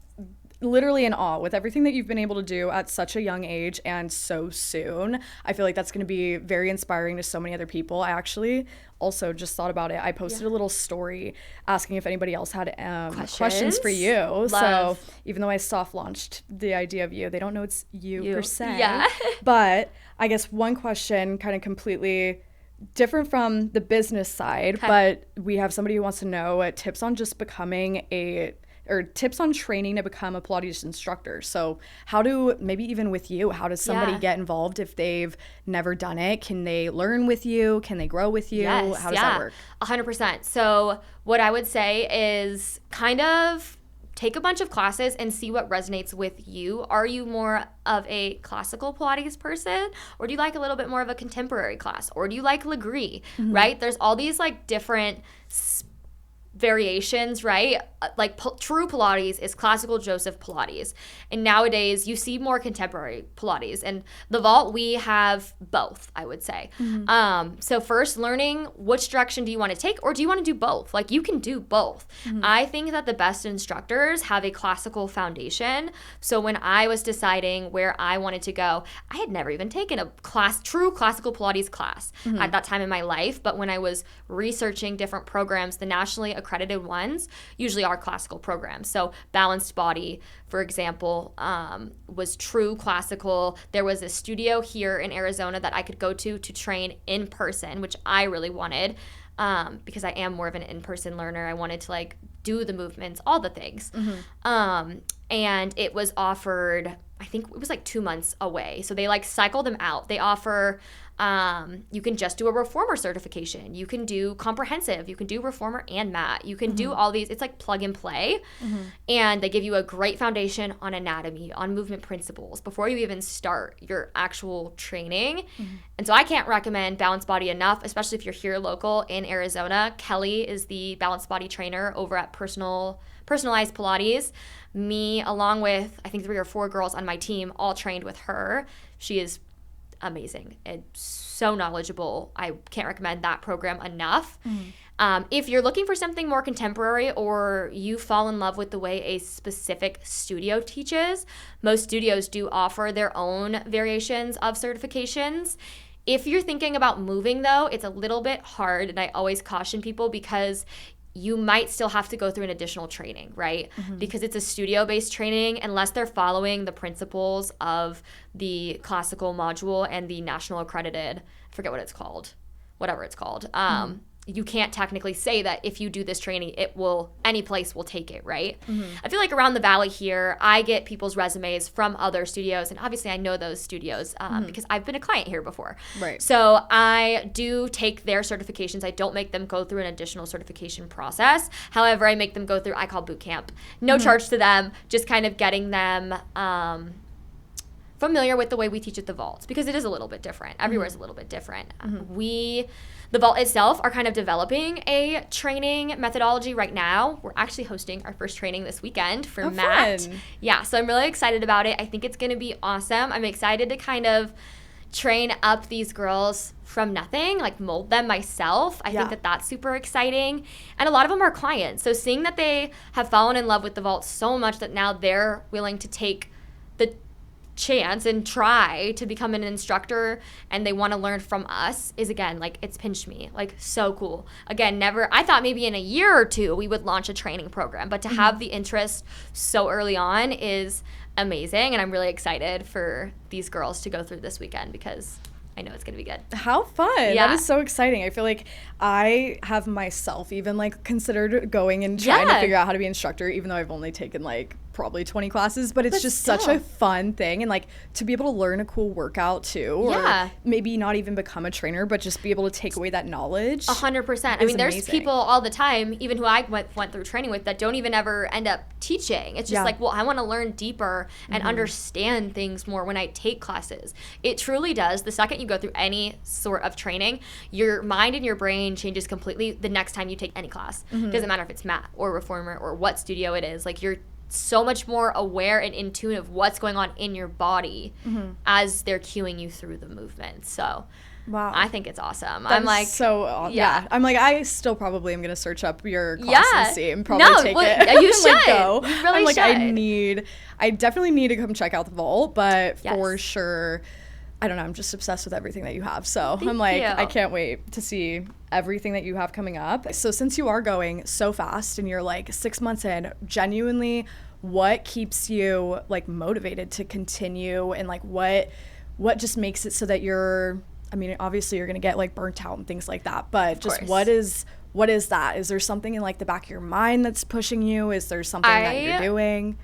literally in awe with everything that you've been able to do at such a young age and so soon. I feel like that's going to be very inspiring to so many other people. I actually also just thought about it. I posted a little story asking if anybody else had questions for you. Love. So even though I soft launched the idea of you, they don't know it's you. Per se. Yeah. But I guess one question kind of completely different from the business side, but we have somebody who wants to know tips on just becoming tips on training to become a Pilates instructor. So how does somebody get involved if they've never done it? Can they learn with you? Can they grow with you? Yes, how does that work? 100%. So what I would say is kind of take a bunch of classes and see what resonates with you. Are you more of a classical Pilates person, or do you like a little bit more of a contemporary class, or do you like Legree, right? There's all these like different variations, right? Like true Pilates is classical Joseph Pilates. And nowadays you see more contemporary Pilates. And the vault, we have both, I would say. So first, learning which direction do you want to take, or do you want to do both? Like you can do both. I think that the best instructors have a classical foundation. So when I was deciding where I wanted to go, I had never even taken a true classical Pilates class at that time in my life. But when I was researching different programs, the nationally accredited ones usually are classical programs. So Balanced Body, for example, was true classical. There was a studio here in Arizona that I could go to train in person, which I really wanted because I am more of an in-person learner. I wanted to like do the movements, all the things. And it was offered, I think it was like 2 months away. So they like cycle them out. They offer you can just do a reformer certification. You can do comprehensive. You can do reformer and mat. You can do all these. It's like plug and play. And they give you a great foundation on anatomy, on movement principles before you even start your actual training. And so I can't recommend Balanced Body enough, especially if you're here local in Arizona. Kelly is the Balanced Body trainer over at Personalized Pilates. Me, along with I think 3 or 4 girls on my team, all trained with her. She is amazing and so knowledgeable. I can't recommend that program enough. If you're looking for something more contemporary, or you fall in love with the way a specific studio teaches, most studios do offer their own variations of certifications. If you're thinking about moving though, it's a little bit hard, and I always caution people because you might still have to go through an additional training, right? Because it's a studio-based training, unless they're following the principles of the classical module and the national accredited, I forget what it's called, whatever it's called. You can't technically say that if you do this training, any place will take it, right? I feel like around the valley here, I get people's resumes from other studios, and obviously I know those studios because I've been a client here before. Right. So I do take their certifications. I don't make them go through an additional certification process. However, I make them go through, I call boot camp. No charge to them, just kind of getting them familiar with the way we teach at the vaults, because it is a little bit different. Everywhere's a little bit different. The vault itself are kind of developing a training methodology right now. We're actually hosting our first training this weekend for Matt. Fun. Yeah, so I'm really excited about it. I think it's going to be awesome. I'm excited to kind of train up these girls from nothing, like mold them myself. I think that that's super exciting. And a lot of them are clients. So seeing that they have fallen in love with the vault so much that now they're willing to take the chance and try to become an instructor, and they want to learn from us, is again, like, it's pinched me, like, so cool. Again, I thought maybe in a year or 2 we would launch a training program, but to have the interest so early on is amazing. And I'm really excited for these girls to go through this weekend because I know it's going to be good. How fun. Yeah. That is so exciting. I feel like I have myself even like considered going and trying to figure out how to be an instructor, even though I've only taken like probably 20 classes, but it's just such a fun thing. And like to be able to learn a cool workout too, or maybe not even become a trainer, but just be able to take away that knowledge. 100%. I mean, there's people all the time, even who I went through training with, that don't even ever end up teaching. It's just like, well, I want to learn deeper and understand things more when I take classes. It truly does. The second you go through any sort of training, your mind and your brain changes completely the next time you take any class. Doesn't matter if it's mat or reformer or what studio it is. Like, you're so much more aware and in tune of what's going on in your body as they're cueing you through the movement. So wow, I think it's awesome. That's I'm like, I'm like, I still probably am gonna search up your class and see and probably take it. You should. Like, go. You really I'm like, should. I definitely need to come check out the vault, but for sure, I don't know, I'm just obsessed with everything that you have. So Thank I'm like, you. I can't wait to see everything that you have coming up. So since you are going so fast and you're like 6 months in, genuinely, what keeps you like motivated to continue, and like what just makes it so that you're, I mean, obviously you're going to get like burnt out and things like that, but just what is that? Is there something in like the back of your mind that's pushing you? Is there something that you're doing?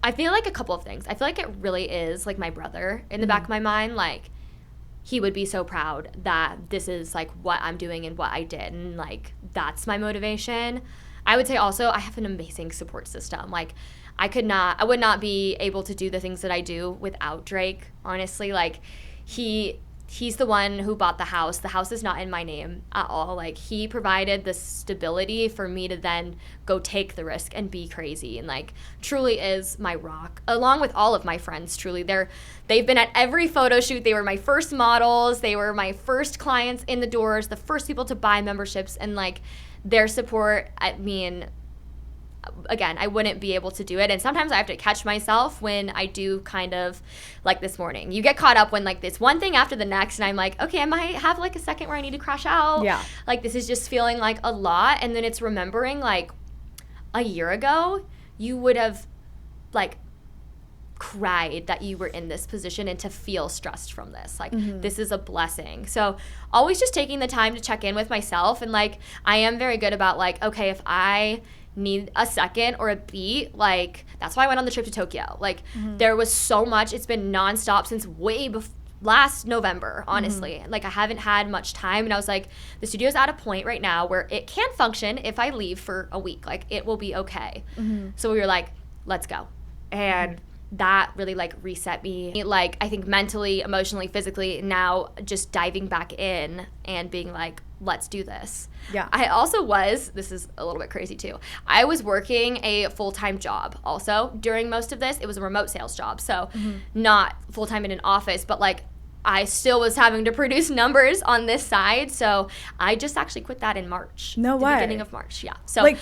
I feel like a couple of things. I feel like it really is like my brother in the back of my mind. Like, he would be so proud that this is like what I'm doing and what I did. And like, that's my motivation. I would say also I have an amazing support system. Like, I would not be able to do the things that I do without Drake, honestly. Like, he's the one who bought the house. The house is not in my name at all. Like, he provided the stability for me to then go take the risk and be crazy, and like truly is my rock, along with all of my friends. Truly, they've been at every photo shoot. They were my first models. They were my first clients in the doors, the first people to buy memberships, and like their support, I mean, again, I wouldn't be able to do it. And sometimes I have to catch myself when I do, kind of like this morning. You get caught up when like it's one thing after the next, and I'm like, okay, I might have like a second where I need to crash out. Yeah. Like, this is just feeling like a lot. And then it's remembering like a year ago, you would have like cried that you were in this position, and to feel stressed from this, like this is a blessing. So always just taking the time to check in with myself. And like, I am very good about like, okay, if I need a second or a beat, like that's why I went on the trip to Tokyo. Like there was so much, it's been nonstop since way before last November, honestly. Like, I haven't had much time, and I was like, the studio's at a point right now where it can function if I leave for a week. Like, it will be okay. So we were like, let's go. And that really like reset me, like I think mentally, emotionally, physically. Now just diving back in and being like, let's do this. Yeah. I also this is a little bit crazy too, I was working a full-time job also during most of this. It was a remote sales job, so not full-time in an office, but like I still was having to produce numbers on this side. So I just actually quit that in March. No way. Beginning of March. Yeah. So like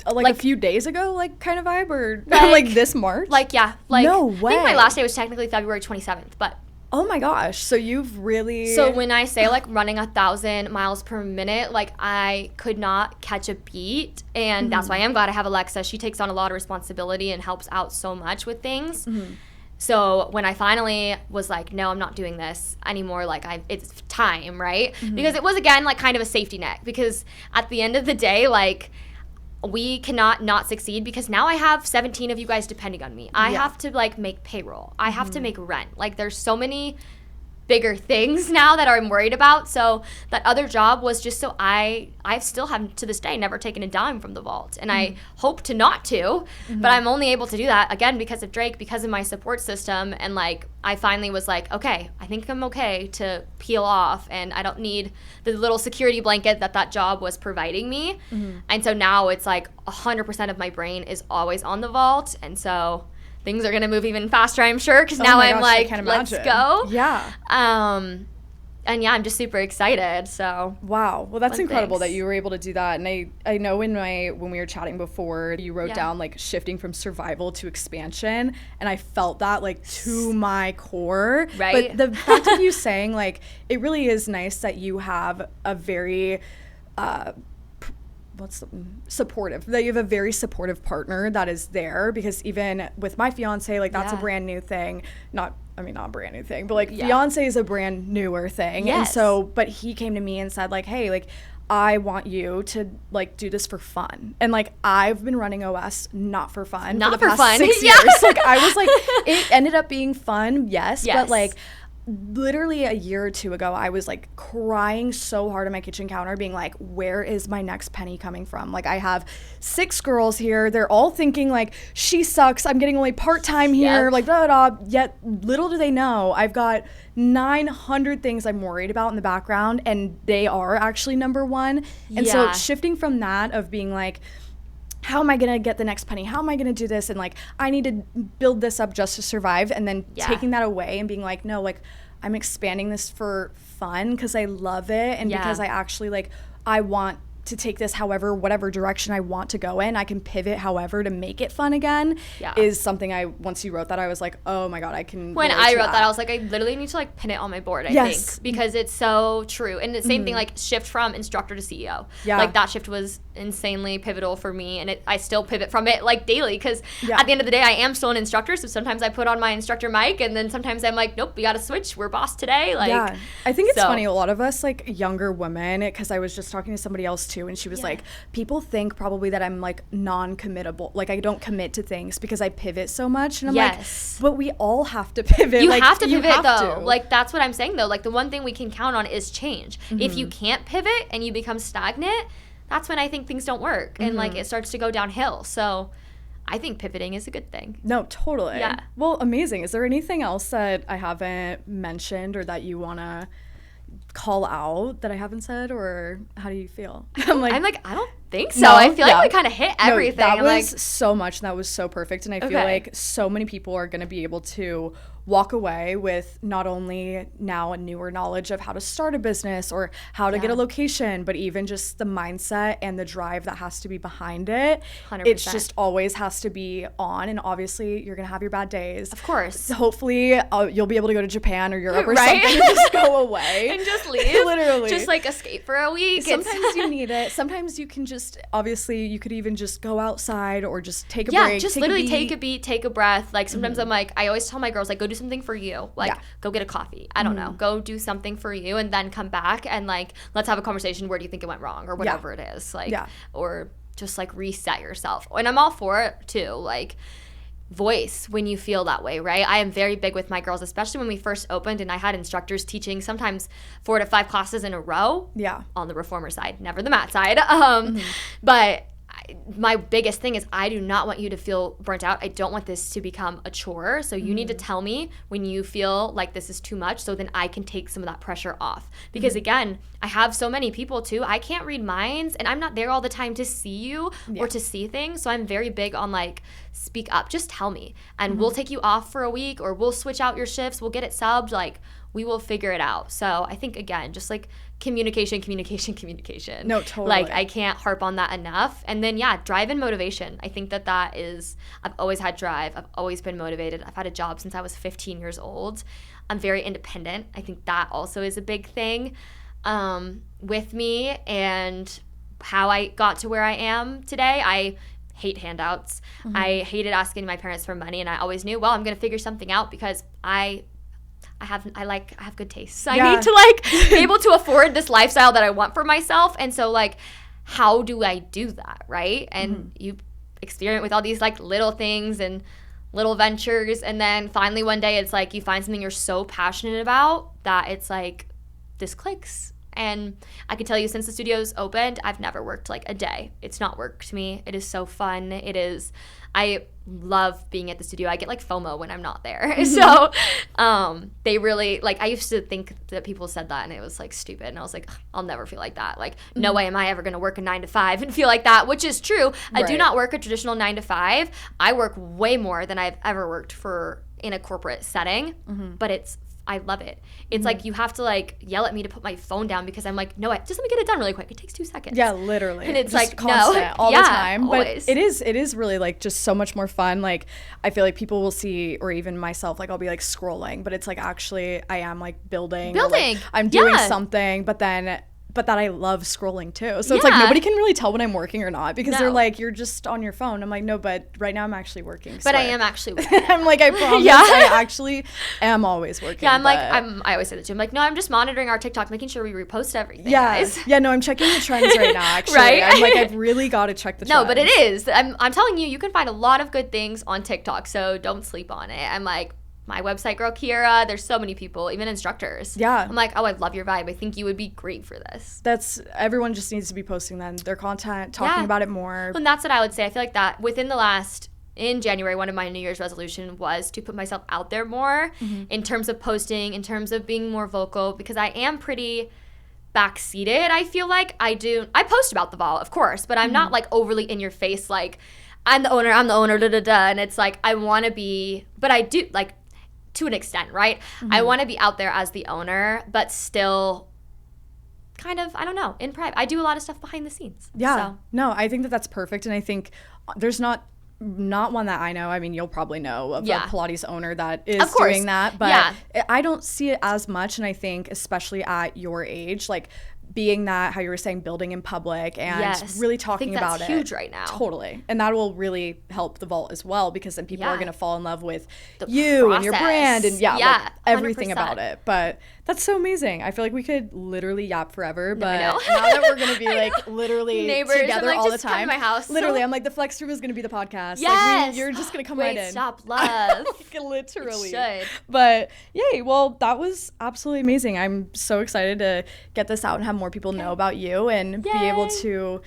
a few days ago, like kind of vibe, or like this March? Like, yeah. Like, no way. I think my last day was technically February 27th, but. Oh my gosh. So you've really. So when I say like running 1,000 miles per minute, like I could not catch a beat. And that's why I'm glad I have Alexa. She takes on a lot of responsibility and helps out so much with things. So when I finally was like, no, I'm not doing this anymore, like it's time, right? Because it was, again, like kind of a safety net. Because at the end of the day, like, we cannot not succeed, because now I have 17 of you guys depending on me. I have to like make payroll. I have to make rent. Like, there's so many bigger things now that I'm worried about. So that other job was just so I still have to this day never taken a dime from the vault, and I hope to not to, but I'm only able to do that again because of Drake, because of my support system. And like, I finally was like, okay, I think I'm okay to peel off, and I don't need the little security blanket that job was providing me. And so now it's like 100% of my brain is always on the vault, and so things are going to move even faster, I'm sure, because now I'm like, let's go. Yeah. And yeah, I'm just super excited. So wow, well, that's incredible that you were able to do that. And I know when we were chatting before, you wrote down like shifting from survival to expansion, and I felt that like to my core. Right. But the fact of you saying like, it really is nice that you have a very supportive, that you have a very supportive partner that is there, because even with my fiance, like that's a brand new thing. Not a brand new thing, but like fiance is a brand newer thing. Yes. And so, but he came to me and said like, hey, like I want you to like do this for fun. And like I've been running OS not for fun not for the for past fun 6 years. Like I was like, it ended up being fun, yes. But like literally a year or two ago, I was like crying so hard on my kitchen counter being like, where is my next penny coming from? Like I have 6 girls here, they're all thinking like she sucks, I'm getting only part-time here, like blah, blah, blah. Yet little do they know I've got 900 things I'm worried about in the background, and they are actually number one. And so shifting from that of being like, how am I going to get the next penny? How am I going to do this? And like, I need to build this up just to survive. And then taking that away and being like, no, like I'm expanding this for fun because I love it. And because I actually like, I want to take this whatever direction I want to go in. I can pivot however to make it fun again is something once you wrote that, I was like, oh my God, I can. When I wrote that, I was like, I literally need to like pin it on my board, I think, because it's so true. And the same thing, like shift from instructor to CEO. Like that shift was insanely pivotal for me, and I still pivot from it like daily, because at the end of the day, I am still an instructor. So sometimes I put on my instructor mic, and then sometimes I'm like, nope, we got to switch. We're boss today. Like, I think it's funny. A lot of us like younger women, because I was just talking to somebody else too, and she was like, people think probably that I'm like non-committable, like I don't commit to things because I pivot so much. And I'm like, but we all have to pivot. You like, have to pivot though. Like that's what I'm saying though. Like the one thing we can count on is change. If you can't pivot and you become stagnant, that's when I think things don't work and like it starts to go downhill. So I think pivoting is a good thing. No, totally. Yeah. Well, amazing. Is there anything else that I haven't mentioned or that you want to call out that I haven't said, or how do you feel? I'm like, I don't think so. No, I feel like we kind of hit everything. No, that was so much, and that was so perfect. And I feel like so many people are going to be able to walk away with not only now a newer knowledge of how to start a business or how to get a location, but even just the mindset and the drive that has to be behind it. 100%. It just always has to be on. And obviously you're going to have your bad days. Of course. So hopefully you'll be able to go to Japan or Europe or something and just go away. And just leave. Literally. Just like escape for a week. Sometimes you need it. Sometimes you can just, obviously you could even just go outside or just take a break. Yeah, just literally take a beat, take a breath. Like sometimes I'm like, I always tell my girls, like, go do something for you. Like, go get a coffee. I don't know. Go do something for you and then come back and like, let's have a conversation. Where do you think it went wrong or whatever it is? Like, or just like reset yourself. And I'm all for it too. Like, voice when you feel that way, right? I am very big with my girls, especially when we first opened and I had instructors teaching sometimes 4 to 5 classes in a row. On the reformer side, never the mat side. But my biggest thing is I do not want you to feel burnt out. I don't want this to become a chore. So you need to tell me when you feel like this is too much, so then I can take some of that pressure off. Because again, I have so many people too. I can't read minds and I'm not there all the time to see you or to see things. So I'm very big on like, speak up, just tell me. And we'll take you off for a week or we'll switch out your shifts. We'll get it subbed. Like we will figure it out. So I think again, just like communication. No, totally. Like I can't harp on that enough. And then drive and motivation. I think that is, I've always had drive. I've always been motivated. I've had a job since I was 15 years old. I'm very independent. I think that also is a big thing with me and how I got to where I am today. I hate handouts. I hated asking my parents for money, and I always knew, well, I'm going to figure something out because I have good taste. I need to like be able to afford this lifestyle that I want for myself. And so like, how do I do that? Right. And you experiment with all these like little things and little ventures. And then finally one day it's like, you find something you're so passionate about that it's like, this clicks. And I can tell you, since the studio's opened, I've never worked like a day. It's not work to me. It is so fun. I love being at the studio. I get like FOMO when I'm not there. So they really, like, I used to think that people said that and it was like stupid. And I was like, I'll never feel like that. Like, no way am I ever going to work a 9 to 5 and feel like that, which is true. I do not work a traditional 9 to 5. I work way more than I've ever worked in a corporate setting, but I love it. It's like you have to like yell at me to put my phone down because I'm like, no, just let me get it done really quick. It takes 2 seconds. Yeah, literally. And it's just like constant, all the time. Always. But it is really like just so much more fun. Like I feel like people will see, or even myself, like I'll be like scrolling, but it's like actually I am like building. Or, like, I'm doing something, but then but that I love scrolling too. So it's like nobody can really tell when I'm working or not because they're like, you're just on your phone. I'm like, no, but right now I'm actually working. But I am actually working. I'm like, I promise I actually am always working. Yeah, I always say that too. I'm like, no, I'm just monitoring our TikTok, making sure we repost everything. Guys. Yeah, no, I'm checking the trends right now, actually. Right? I'm like, I've really got to check the trends. No, but it is. I'm telling you, you can find a lot of good things on TikTok, so don't sleep on it. I'm like, my website girl Kiera, there's so many people, even instructors. Yeah. I'm like, oh, I love your vibe. I think you would be great for this. Everyone just needs to be posting then their content, talking about it more. And that's what I would say. I feel like that in January, one of my New Year's resolution was to put myself out there more in terms of posting, in terms of being more vocal, because I am pretty backseated. I feel like I post about the vault, of course, but I'm not like overly in your face, like I'm the owner, da da da. And it's like, I want to be, but I do like, to an extent, right? I want to be out there as the owner, but still kind of, I don't know, in private. I do a lot of stuff behind the scenes. Yeah. So. No, I think that's perfect. And I think there's not one that I know. I mean, you'll probably know of a Pilates owner that is doing that, but I don't see it as much. And I think especially at your age, like being that, how you were saying, building in public and really talking about it. I think that's huge right now. Totally. And that will really help the vault as well, because then people are going to fall in love with the you process. And your brand and like everything 100%. about it. But that's so amazing. I feel like we could literally yap forever, but now that we're going to be like literally neighbors, together like, all the just come time. to my house. Literally, I'm like, the flex room is going to be the podcast. Yes. Like, you're just going to come right in. Stop, love. Like, literally. It should. But yay, well, that was absolutely amazing. I'm so excited to get this out and have more people know about you and be able to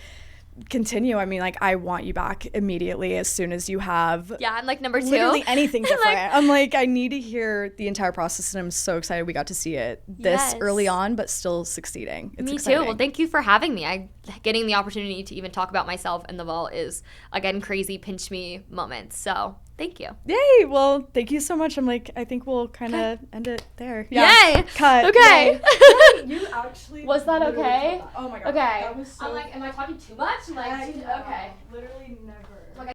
continue. I mean, like, I want you back immediately as soon as you have I'm like number 2. Literally anything different. I'm like, I need to hear the entire process, and I'm so excited we got to see it this early on, but still succeeding. It's exciting. Too. Well, thank you for having me. Getting the opportunity to even talk about myself in the vault is, again, crazy pinch me moments. So thank you. Yay. Well, thank you so much. I'm like, I think we'll kind of end it there. Yay. Cut. Okay. Yay. You actually. Was that okay? Oh my God. Okay. That was so. I'm like, am I talking too much? I'm like, okay. Literally never.